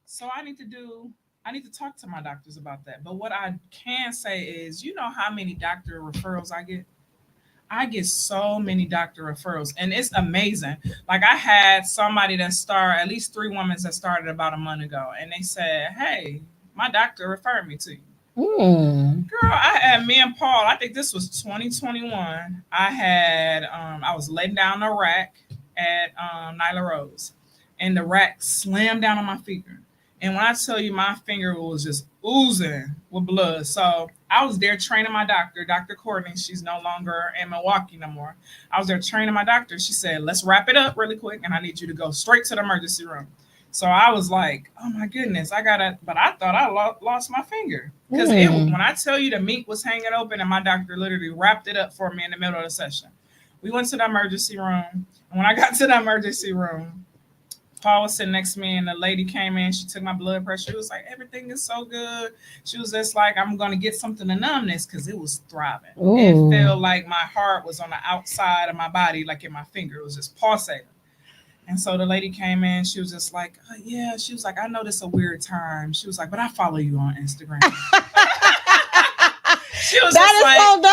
So I need to talk to my doctors about that. But what I can say is, you know how many doctor referrals I get? I get so many doctor referrals and it's amazing. Like I had somebody that started, at least three women that started about a month ago, and they said, "Hey, my doctor referred me to you." Hmm. Girl, I had me and Paul. I think this was 2021. I was letting down the rack at Nyla Rose, and the rack slammed down on my finger. And when I tell you, my finger was just oozing with blood. So I was there training my doctor, Dr. Courtney. She's no longer in Milwaukee no more. I was there training my doctor. She said, "Let's wrap it up really quick, and I need you to go straight to the emergency room." So I was like, "Oh my goodness, I gotta." But I thought I lost my finger because it. Hmm. When I tell you the meat was hanging open, and my doctor literally wrapped it up for me in the middle of the session. We went to the emergency room, and when I got to the emergency room, Paul was sitting next to me, and the lady came in. She took my blood pressure. She was like, "Everything is so good." She was just like, "I'm gonna get something to numb this because it was throbbing. It Ooh. felt like my heart was on the outside of my body, like in my finger. It was just pulsating." And so the lady came in. She was just like, "Yeah." She was like, "I know this is a weird time." She was like, "But I follow you on Instagram." She was That just is like, so and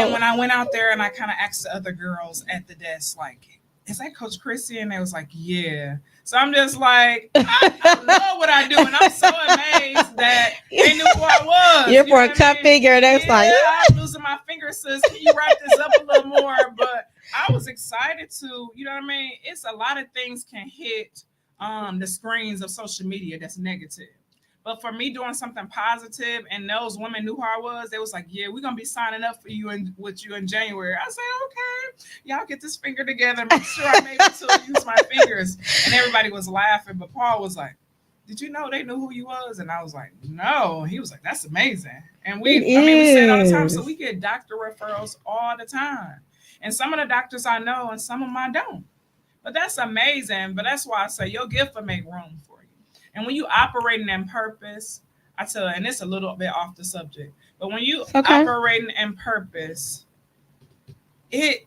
dope. when I went out there and I kind of asked the other girls at the desk, like, "Is that Coach Chrissy?" And they was like, "Yeah." So I'm just like, I love what I do. And I'm so amazed that they knew who I was. You're You know for a what I cut mean? figure. That's like, Yeah, I'm losing my finger, sis. Can you wrap this up a little more? But I was excited to, you know what I mean? It's a lot of things can hit the screens of social media that's negative. But for me doing something positive, and those women knew who I was, they was like, "Yeah, we're gonna be signing up for you and with you in January." I said, "Okay, y'all get this finger together. Make sure I'm able to use my fingers." And everybody was laughing, but Paul was like, "Did you know they knew who you was?" And I was like, "No." He was like, "That's amazing." And we say it all the time. So we get doctor referrals all the time, and some of the doctors I know, and some of them I don't. But that's amazing. But that's why I say your gift will make room for you. And when you operating in purpose, I tell you, and it's a little bit off the subject, but when you operating in purpose, it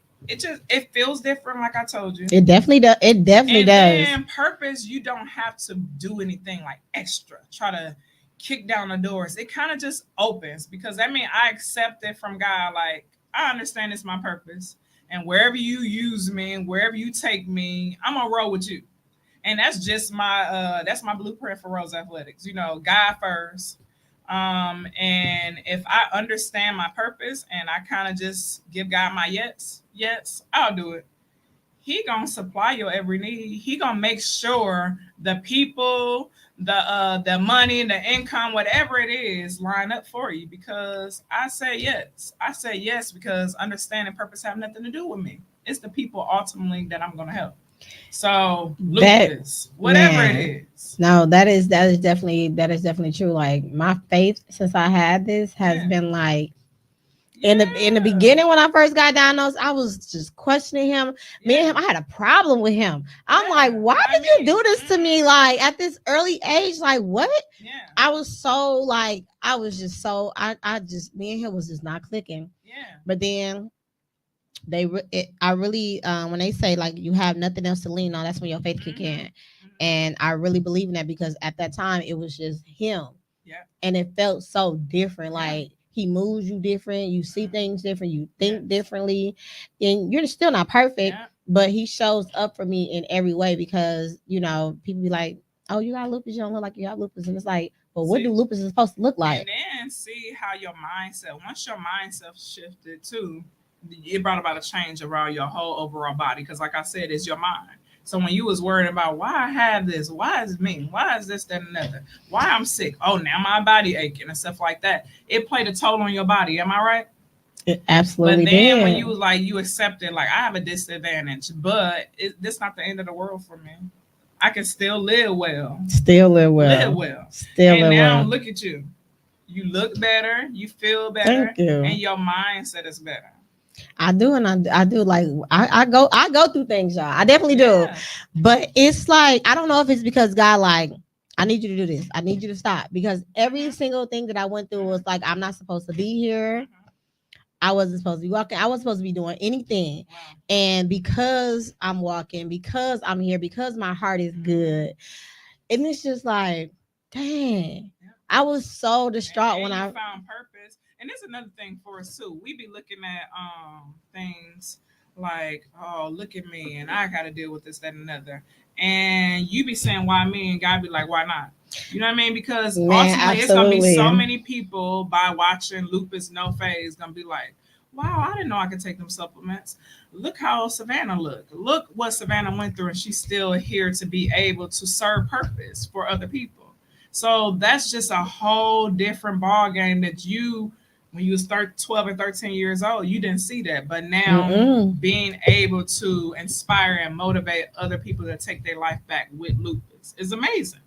feels different, like I told you. It definitely does. It definitely does. And purpose, you don't have to do anything like extra. Try to kick down the doors. It kind of just opens because that means I accept it from God. Like I understand it's my purpose, and wherever you use me, and wherever you take me, I'm gonna roll with you. And that's just my blueprint for Rose Athletics. God first. And if I understand my purpose and I kind of just give God my yes, I'll do it. He gonna supply your every need. He gonna make sure the people, the money, the income, whatever it is, line up for you. Because I say yes. I say yes because understanding purpose have nothing to do with me. It's the people ultimately that I'm gonna help. So Lupus, whatever it is. No, that is definitely true. Like my faith since I had this has been like in the beginning when I first got diagnosed, I was just questioning him. Me and him, I had a problem with him. I'm like, why did you do this to me? Like at this early age, like what? Yeah. I was so like, I was just so I just me and him was just not clicking. Yeah. But then I really when they say like you have nothing else to lean on, that's when your faith kick in. And I really believe in that because at that time it was just him. Yeah. And it felt so different. Like he moves you different, you see things different, you think differently, and you're still not perfect, but he shows up for me in every way because people be like, "Oh, you got lupus, you don't look like you got lupus," and it's like, well, what do lupus is supposed to look like? And then see how your mindset. Once your mindset shifted too, it brought about a change around your whole overall body. Because, like I said, it's your mind. So when you was worried about why I have this, why is it me, why is this, that, and another, why I'm sick, oh now my body aching and stuff like that, it played a toll on your body. Am I right? It absolutely did. But then when did. you was like you accepted like I have a disadvantage, but this not the end of the world for me. I can still live well. Still live well. Live well. Still and live now well. look at you. You look better. You feel better. Thank you. And your mindset is better. I do, and I do like I go through things, y'all. I definitely do, but it's like I don't know if it's because God like I need you to do this. I need you to stop because every single thing that I went through was like I'm not supposed to be here. I wasn't supposed to be walking. I wasn't supposed to be doing anything, and because I'm walking, because I'm here, because my heart is good, and it's just like, dang, I was so distraught when I found purpose. And there's another thing for us too. We be looking at things like, oh, look at me, and I got to deal with this, that, and another. And you be saying, why me? And God be like, why not? You know what I mean? Because ultimately, it's going to be so many people by watching Lupus No Phase going to be like, wow, I didn't know I could take them supplements. Look how Savannah looked. Look what Savannah went through, and she's still here to be able to serve purpose for other people. So that's just a whole different ball game that when you was 12 and 13 years old, you didn't see that. But now being able to inspire and motivate other people to take their life back with lupus is amazing.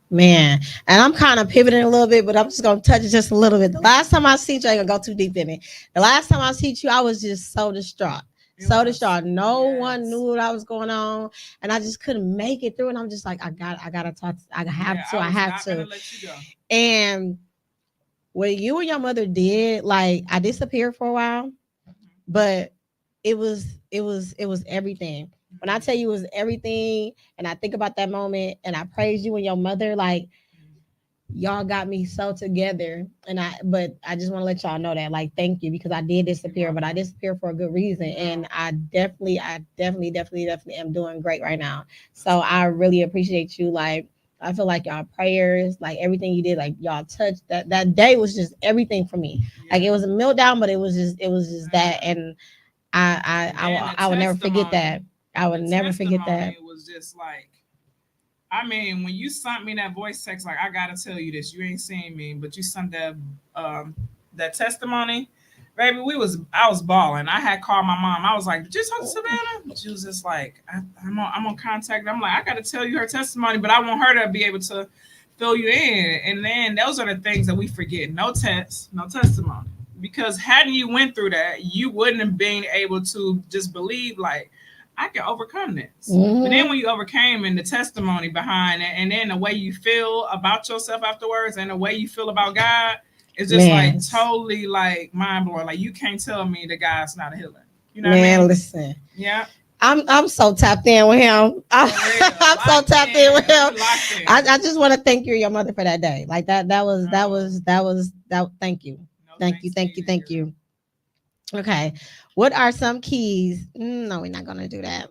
Man, and I'm kind of pivoting a little bit, but I'm just going to touch it just a little bit. The last time I seen you, I ain't going to go too deep in it. The last time I seen you, I was just so distraught. Distraught. No one knew what I was going on, and I just couldn't make it through. And I'm just like, I gotta talk. I have to. Let you go. And what you and your mother did, like I disappeared for a while, but it was everything. When I tell you it was everything, and I think about that moment, and I praise you and your mother, like y'all got me so together. But I just want to let y'all know that, like, thank you, because I did disappear, but I disappeared for a good reason, and I definitely am doing great right now. So I really appreciate you. Like, I feel like y'all prayers, like everything you did, like y'all touched that day was just everything for me. Like it was a meltdown, but it was just that, and I will never forget that. I would never forget that. It was just like I mean, when you sent me that voice text, like I gotta tell you this, you ain't seen me, but you sent that testimony, baby. I was balling. I had called my mom. I was like, "Did you talk to Savannah?" She was just like, I'm on contact." I'm like, "I gotta tell you her testimony, but I want her to be able to fill you in." And then those are the things that we forget: no test, no testimony. Because hadn't you went through that, you wouldn't have been able to just believe like I can overcome this. Mm-hmm. But then when you overcame and the testimony behind it, and then the way you feel about yourself afterwards, and the way you feel about God, it's just Man. like totally like mind blowing. Like you can't tell me the God's not a healer. You know what Man, I mean? listen. Yeah. I'm so tapped in with him. I'm so tapped in with him. I just want to thank you and your mother for that day. Like that was thank you. No, Thank you, thanks thank to you, thank girl. you. Okay. What are some keys? No, we're not gonna do that.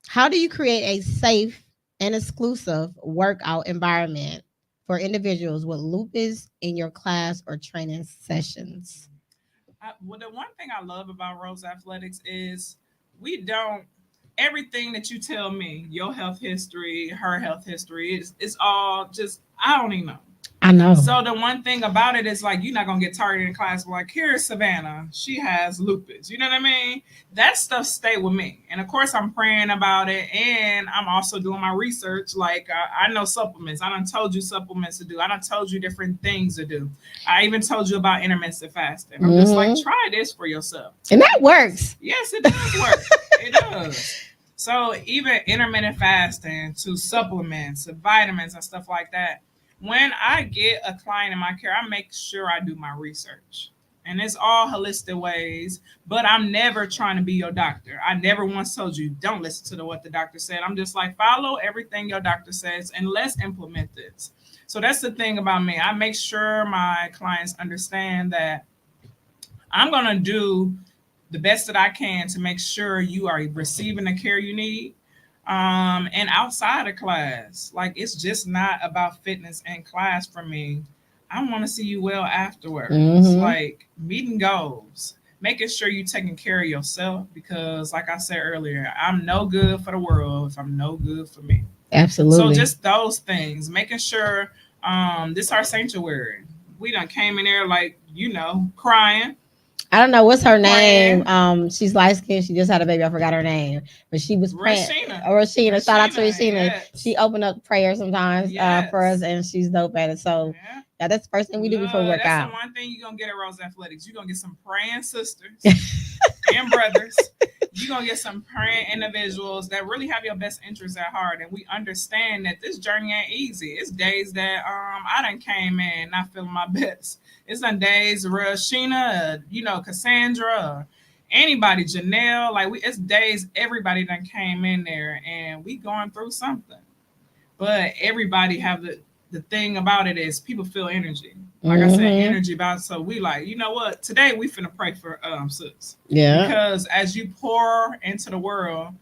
How do you create a safe and exclusive workout environment for individuals with lupus in your class or training sessions? Well, the one thing I love about Rose Athletics is we don't everything that you tell me, your health history, her health history, it's all just I don't even know. I know. So the one thing about it is like you're not gonna get targeted in class. Like here's Savannah, she has lupus. You know what I mean? That stuff stay with me, and of course I'm praying about it, and I'm also doing my research. Like I know supplements. I done told you supplements to do. I done told you different things to do. I even told you about intermittent fasting. I'm just like try this for yourself, and that works. Yes, it does work. It does. So even intermittent fasting to supplements, to vitamins and stuff like that. When I get a client in my care, I make sure I do my research. And it's all holistic ways, but I'm never trying to be your doctor. I never once told you, don't listen to what the doctor said. I'm just like, follow everything your doctor says and let's implement this. So that's the thing about me. I make sure my clients understand that I'm going to do the best that I can to make sure you are receiving the care you need. And outside of class, like it's just not about fitness in class for me. I want to see you well afterwards. Like meeting goals, making sure you're taking care of yourself because, like I said earlier, I'm no good for the world if I'm no good for me. Absolutely. So just those things, making sure this our sanctuary. We done came in there like, crying. I don't know what's her name. She's light skinned. She just had a baby. I forgot her name, but she was praying. Rashina. Shout out to Rashina. Yes. She opened up prayer sometimes for us, and she's dope at it. So yeah, that's the first thing we do before we work out. That's the one thing you're gonna get at Rose Athletics. You're gonna get some praying sisters and brothers. You're gonna get some praying individuals that really have your best interests at heart, and we understand that this journey ain't easy. It's days that I done came in not feeling my best. It's on days Rashina, Cassandra, anybody, Janelle, like it's days everybody done came in there and we going through something. But everybody have the thing about it is people feel energy. Like I said, energy about it. So we like, you know what? Today we finna pray for sis. Yeah. Because as you pour into the world,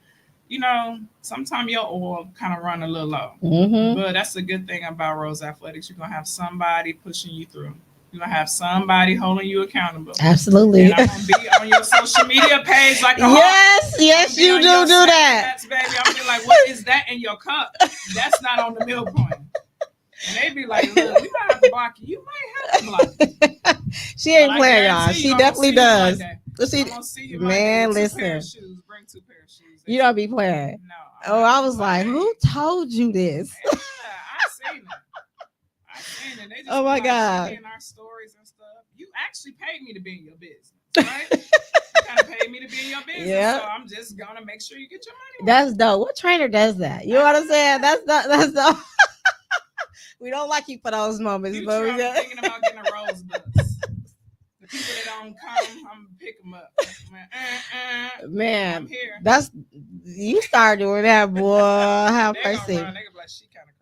sometimes your oil kind of run a little low. But that's the good thing about Rose Athletics. You're gonna have somebody pushing you through. You're gonna have somebody holding you accountable. Absolutely. And I'm gonna be on your social media page like yes, you do that. Baby. I'm gonna be like, what is that in your cup? That's not on the meal point. And they be like, look, we might have to block you. You might have to block you. She ain't playing, y'all. She definitely does. See man, listen. Bring 2 pair of shoes. You don't be playing. No. I was like, who told you this? Yeah, I seen it. They just my God. In our stories and stuff. You actually paid me to be in your business, right? You kind of paid me to be in your business, so I'm just gonna make sure you get your money. That's dope. What trainer does that? You know what I'm saying? That's dope. We don't like you for those moments, but we got thinking about getting a rose bus. The people that don't come, I'm gonna pick them up. Man, I'm here. That's you start doing that, boy. Have mercy. They gonna be like, she kind of crazy.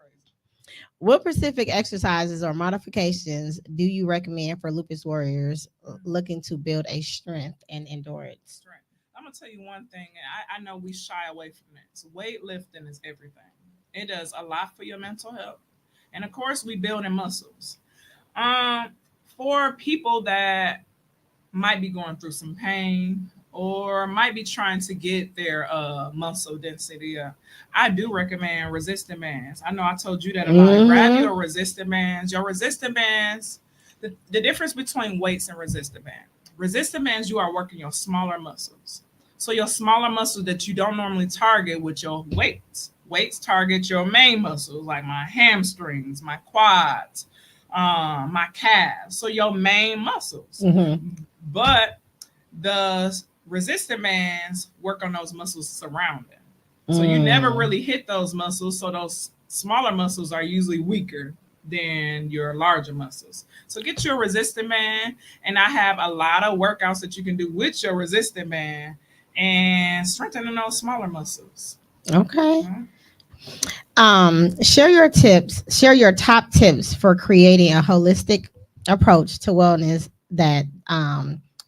What specific exercises or modifications do you recommend for lupus warriors looking to build a strength and endurance? I'm gonna tell you one thing, and I know we shy away from this. Weightlifting is everything. It does a lot for your mental health, and of course, we build in muscles. For people that might be going through some pain, or might be trying to get their muscle density up, I do recommend resistant bands. I know I told you that a lot. Grab Mm-hmm. your resistant bands. Your resistant bands, the difference between weights and resistant bands. Resistant bands, you are working your smaller muscles. So your smaller muscles that you don't normally target with your weights. Weights target your main muscles like my hamstrings, my quads, my calves. So your main muscles. Mm-hmm. But the resistant bands work on those muscles surrounding. So you never really hit those muscles. So those smaller muscles are usually weaker than your larger muscles. So get your resistant band, and I have a lot of workouts that you can do with your resistant band and strengthening those smaller muscles. Okay. Mhm. Share your tips, share your top tips for creating a holistic approach to wellness that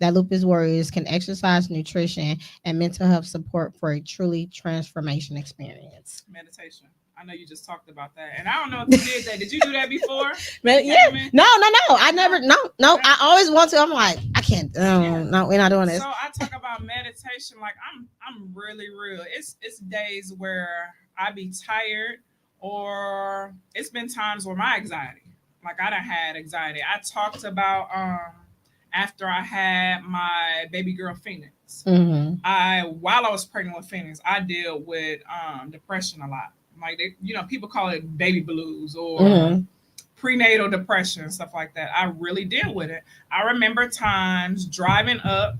lupus warriors can exercise, nutrition, and mental health support for a truly transformation experience. Meditation. I know you just talked about that, and I don't know if you did that. Did you do that before? But You yeah, came in? no. I never, no. I always want to. I'm like, I can't. Yeah. No, we're not doing So this. I talk about meditation like I'm really real. It's days where I be tired, or it's been times where my anxiety, like I done had anxiety. I talked about after I had my baby girl Phoenix. Mm-hmm. I while I was pregnant with Phoenix, I dealt with depression a lot. Like people call it baby blues or Mm-hmm. prenatal depression, stuff like that. I really deal with it. I remember times driving up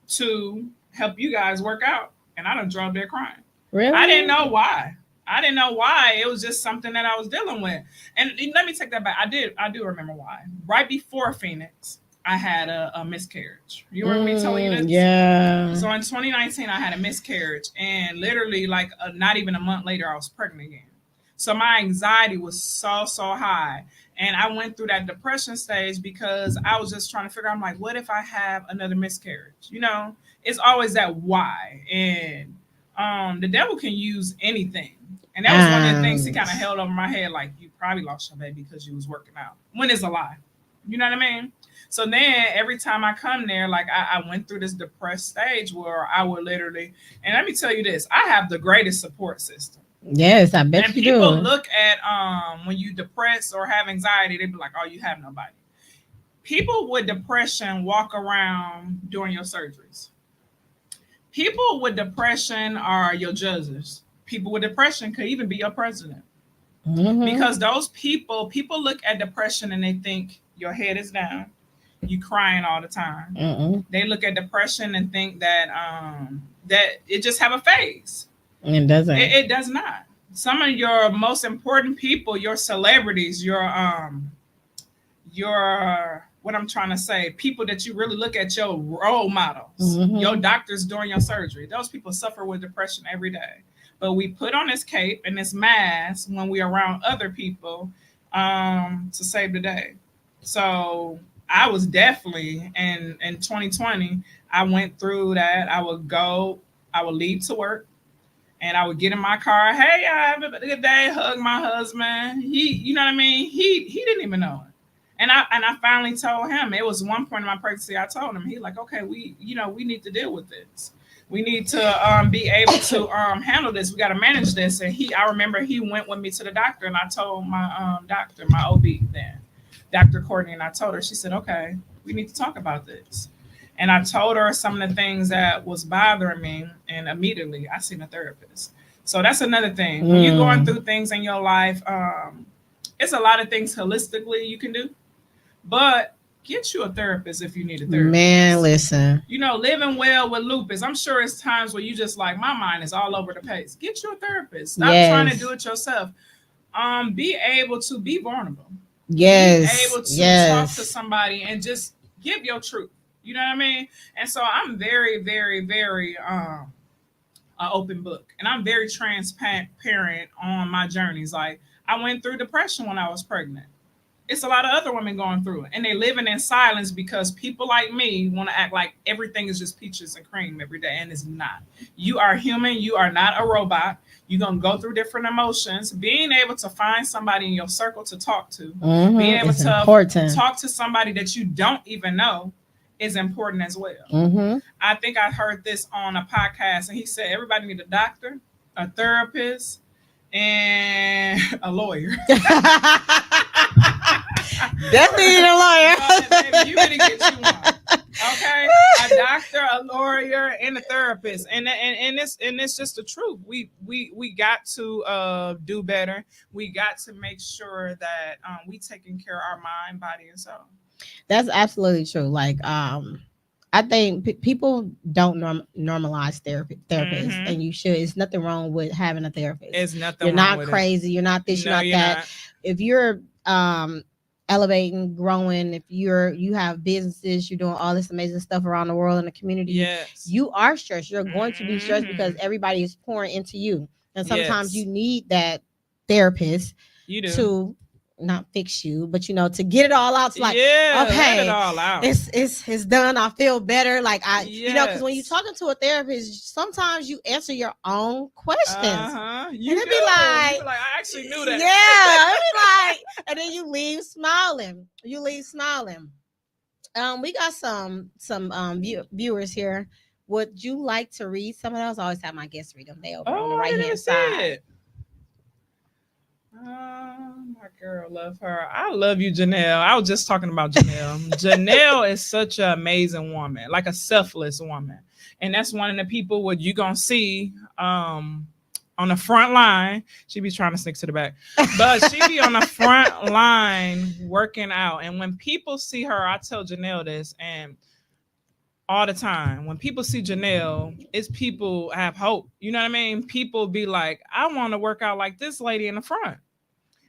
to help you guys work out, and I done drove there crying. Really? I didn't know why. I didn't know why. It was just something that I was dealing with. And let me take that back. I do remember why. Right before Phoenix, I had a miscarriage. You remember me telling you this? Yeah. So in 2019, I had a miscarriage, and literally, like not even a month later, I was pregnant again. So my anxiety was so high, and I went through that depression stage because I was just trying to figure out. I'm like, what if I have another miscarriage? It's always that why, and the devil can use anything, and that was one of the things he kind of held over my head, like you probably lost your baby because you was working out. When it's a lie, you know what I mean? So then every time I come there, like I went through this depressed stage where I would literally, and let me tell you this, I have the greatest support system. Yes, I bet And you people do. look at when you depressed or have anxiety, they be like, oh, you have nobody. People with depression walk around during your surgeries. People with depression are your judges. People with depression could even be your president. Mm-hmm. Because those people look at depression and they think your head is down, you crying all the time. Mm-mm. They look at depression and think that it just have a phase. It doesn't. It does not. Some of your most important people, your celebrities, your what I'm trying to say, people that you really look at, your role models, Mm-hmm. your doctors during your surgery. Those people suffer with depression every day. But we put on this cape and this mask when we're around other people to save the day. So I was definitely in 2020. I went through that. I would leave to work, and I would get in my car. Hey, have a good day. Hug my husband. You know what I mean? He didn't even know it. And I finally told him. It was one point in my pregnancy. I told him. He like, okay, we need to deal with this. We need to be able to handle this. We got to manage this. And I remember he went with me to the doctor, and I told my doctor, my OB then, Dr. Courtney, and I told her. She said, okay, we need to talk about this. And I told her some of the things that was bothering me, and immediately I seen a therapist. So that's another thing. When you're going through things in your life, it's a lot of things holistically you can do, but get you a therapist if you need a therapist. Man, listen. Living well with lupus, I'm sure it's times where you just like, my mind is all over the place. Get you a therapist. Stop trying to do it yourself. Be able to be vulnerable. Yes. Be able to talk to somebody and just give your truth. You know what I mean? And so I'm very, very, very an open book, and I'm very transparent on my journeys. Like I went through depression when I was pregnant. It's a lot of other women going through it, and they living in silence because people like me want to act like everything is just peaches and cream every day, and it's not. You are human. You are not a robot. You're going to go through different emotions. Being able to find somebody in your circle to talk to, being able to talk to somebody that you don't even know is important as well. Mm-hmm. I think I heard this on a podcast, and he said everybody need a doctor, a therapist, and a lawyer. Definitely need a lawyer. Baby, you better get you one. Okay, a doctor, a lawyer, and a therapist, and it's just the truth. We got to do better. We got to make sure that we taking care of our mind, body, and soul. That's absolutely true. Like, I think people don't normalize therapists, and you should. It's nothing wrong with having a therapist. It's nothing. You're wrong not crazy. You're not this. No, you're not that. not. If you're elevating, growing, if you have businesses, you're doing all this amazing stuff around the world in the community. Yes. You are stressed. You're going to be stressed because everybody is pouring into you, and sometimes you need that therapist to not fix you, but to get it all out. It's like, okay, let it all out. It's done. I feel better. Like because when you're talking to a therapist, sometimes you answer your own questions. And it'd be like, I actually knew that. Yeah, it'd be like, and then you leave smiling. We got some viewers here. Would you like to read some of those? I always have my guests read them. They over on the right hand side. My girl, love her. I love you, Janelle. I was just talking about Janelle. Janelle is such an amazing woman, like a selfless woman. And that's one of the people what you gonna see on the front line. She be trying to sneak to the back, but she be on the front line working out. And when people see her, I tell Janelle this, and all the time, when people see Janelle, it's people have hope. You know what I mean? People be like, I want to work out like this lady in the front.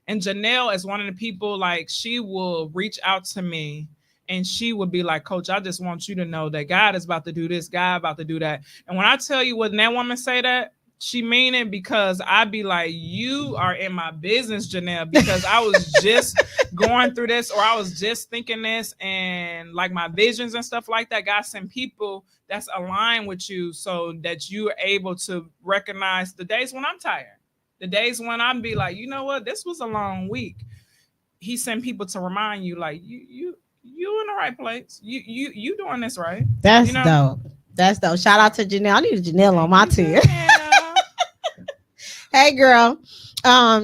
And Janelle is one of the people, like, she will reach out to me and she would be like, Coach, I just want you to know that God is about to do this, God about to do that. And when I tell you when that woman say that, she mean it, because I be like, you are in my business, Janelle, because I was just going through this, or I was just thinking this, and like my visions and stuff like that. God sent people that's aligned with you so that you are able to recognize the days when I'm tired, the days when I'm be like, you know what, this was a long week. He sent people to remind you, like, you in the right place. You doing this right. That's dope. That's dope. Shout out to Janelle. I need a Janelle on my team. Hey girl,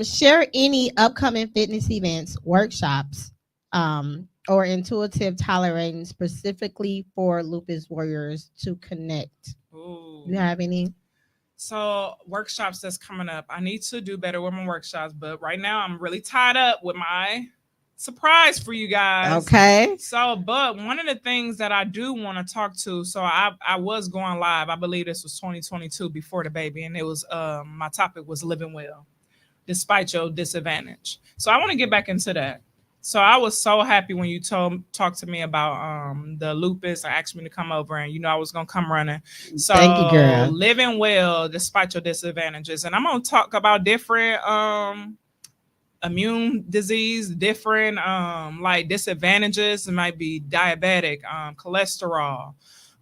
share any upcoming fitness events, workshops, or intuitive tolerating specifically for lupus warriors to connect. Ooh. You have any? So workshops that's coming up. I need to do better with my workshops, but right now I'm really tied up with my surprise for you guys. Okay. So, but one of the things that I do want to talk to, so I was going live. I believe this was 2022 before the baby, and it was my topic was living well despite your disadvantage. So I want to get back into that. So I was so happy when you talked to me about the lupus and asked me to come over, and I was gonna come running. So thank you, girl. Living well despite your disadvantages, and I'm gonna talk about different immune disease, different like disadvantages. It might be diabetic, cholesterol,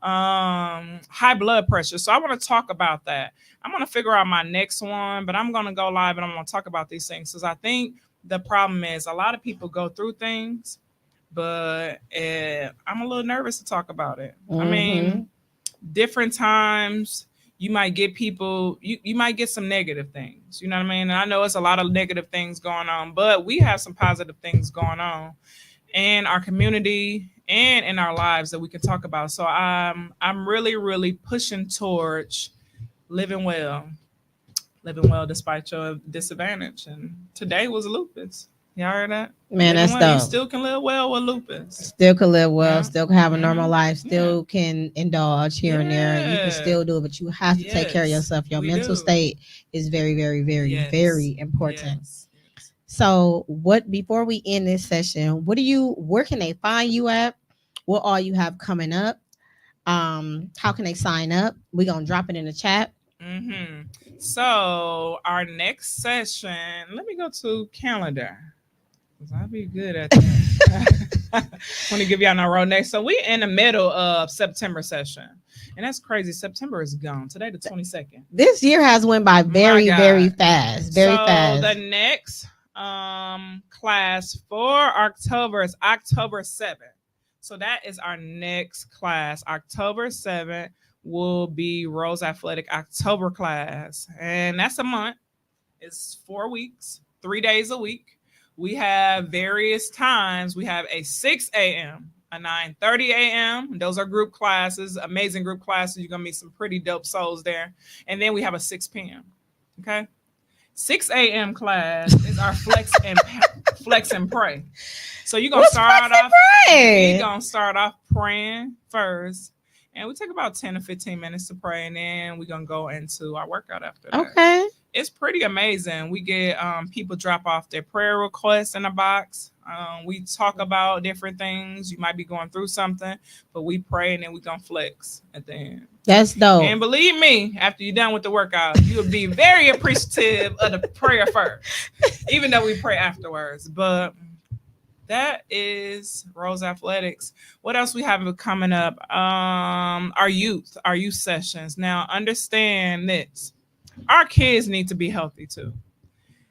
high blood pressure. So I want to talk about that. I'm going to figure out my next one, but I'm going to go live and I'm going to talk about these things, because I think the problem is a lot of people go through things, but I'm a little nervous to talk about it. I mean, different times you might get people, you might get some negative things. You know what I mean? And I know it's a lot of negative things going on, but we have some positive things going on in our community and in our lives that we can talk about. So I'm really, really pushing towards living well despite your disadvantage. And today was lupus. Y'all heard that? Man, that's dope. You still can live well with lupus. Still can live well, still can have a normal life, still can indulge here and there. You can still do it, but you have to take care of yourself. Your mental state is very, very, very, very important. So before we end this session, where can they find you at? What all you have coming up? How can they sign up? We're going to drop it in the chat. So our next session, let me go to calendar. I'll be good at that. Want to give y'all a road next. So we in the middle of September session. And that's crazy. September is gone. Today, the 22nd. This year has went by very, very fast. Very fast. The next class for October is October 7th. So that is our next class. October 7th will be Rose Athletic October class. And that's a month. It's 4 weeks, 3 days a week. We have various times. We have a 6 a.m., a 9:30 a.m. Those are group classes, amazing group classes. You're going to meet some pretty dope souls there. And then we have a 6 p.m. Okay. 6 a.m. class is our flex and pray. So you're gonna start off. We're gonna start off praying first, and we take about 10 to 15 minutes to pray, and then we're gonna go into our workout after that. Okay. It's pretty amazing. We get people drop off their prayer requests in a box. We talk about different things. You might be going through something, but we pray and then we gonna flex at the end. That's dope. And believe me, after you're done with the workout, you'll be very appreciative of the prayer first, even though we pray afterwards. But that is Rose Athletics. What else we have coming up? Our youth sessions. Now, understand this. Our kids need to be healthy too.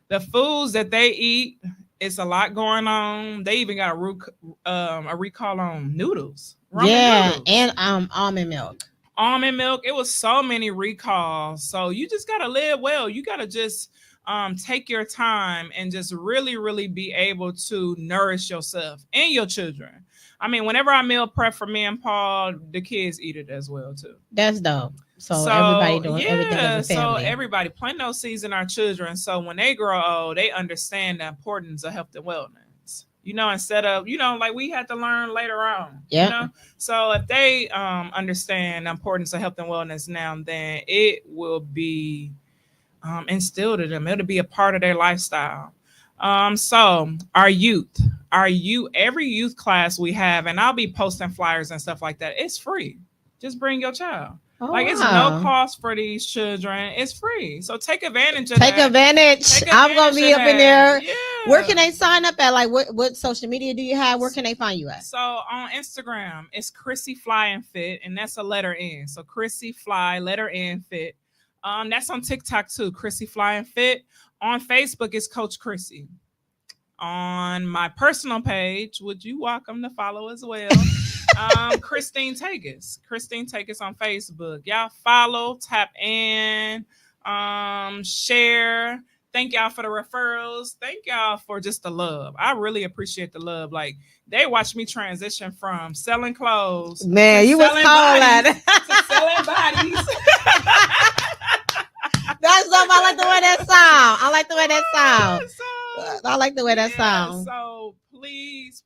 The foods that they eat, it's a lot going on. They even got a recall on noodles. Ramen noodles. And almond milk. Almond milk. It was so many recalls. So you just gotta live well. You gotta just take your time and just really, really be able to nourish yourself and your children. I mean, whenever I meal prep for me and Paul, the kids eat it as well too. That's dope. So everybody doing everything as a family. So everybody plant those seeds in our children. So when they grow old, they understand the importance of health and wellness. You know, instead of, like we had to learn later on. Yeah. You know? So if they understand the importance of health and wellness now, then it will be instilled in them. It'll be a part of their lifestyle. So our youth, every youth class we have, and I'll be posting flyers and stuff like that. It's free. Just bring your child. It's no cost for these children. It's free. So take advantage of that. Take advantage. I'm going to be up in there. Yeah. Where can they sign up at? Like what social media do you have? Where can they find you at? So on Instagram, it's Chrissy Fly and Fit, and that's a letter N. So Chrissy Fly, letter N, Fit. That's on TikTok too, Chrissy Fly and Fit. On Facebook, it's Coach Chrissy. On my personal page, would you welcome to follow as well? Christine Tagus on Facebook. Y'all follow, tap in, share. Thank y'all for the referrals. Thank y'all for just the love. I really appreciate the love. Like, they watched me transition from selling clothes. Man, you was cold at it. To selling bodies. That's dope. I like the way that sound. I like the way that sound. So please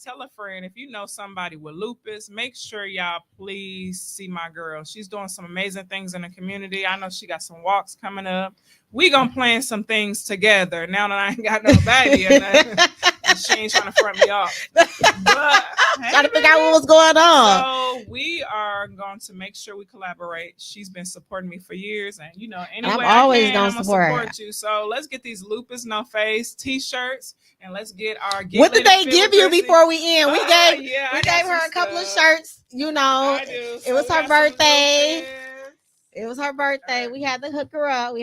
tell a friend. If you know somebody with lupus, make sure y'all please see my girl. She's doing some amazing things in the community. I know she got some walks coming up. We gonna plan some things together. Now that I ain't got no baby or nothing, she ain't trying to front me off. But trying to figure out what was going on. So we are going to make sure we collaborate. She's been supporting me for years, and anyway, I'm always gonna support you. So let's get these Lupus No Face t-shirts, and let's get our. What did they give you before we end? We gave her a couple of shirts. I do. It was her birthday. It was her birthday. We had to hook her up.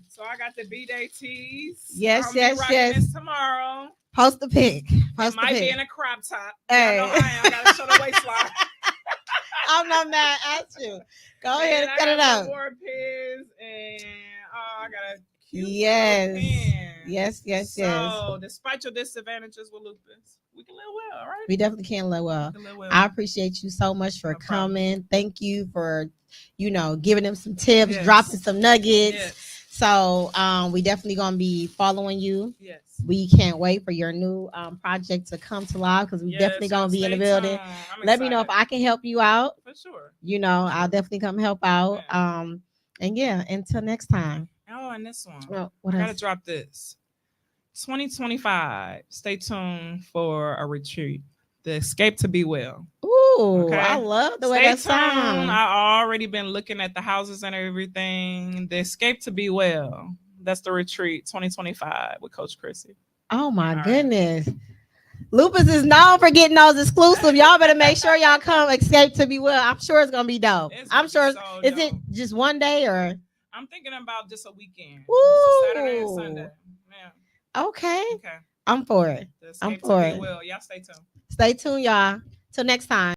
So I got the B-Day tees. Yes. This tomorrow. Post the pic. It might be in a crop top. Hey. I know I am. Gotta show the waistline. I'm not mad at you. Go ahead and cut it out. More pins and I got a cute pen. Yes. So despite your disadvantages with lupus, we can live well, right? We definitely can live well. I appreciate you so much for coming. Thank you for giving them some tips, dropping some nuggets. Yes. So we definitely gonna be following you. Yes. We can't wait for your new project to come to life because we definitely gonna be in the building. Let me know if I can help you out. For sure. I'll definitely come help out. Until next time. Oh, and this one. Well, I gotta drop this. 2025. Stay tuned for a retreat. The Escape to Be Well. Ooh, okay? I love the way that sounds. I already been looking at the houses and everything. The Escape to Be Well. That's the retreat 2025 with Coach Chrissy. Oh my goodness. Right. Lupus is known for getting those exclusive. Y'all better make sure y'all come Escape to Be Well. I'm sure it's gonna be dope. I'm sure. Is it just one day or? I'm thinking about just a weekend. Woo. Saturday and Sunday. Yeah. Okay. I'm for it. I'm for it. Well, y'all stay tuned. Stay tuned, y'all. Till next time.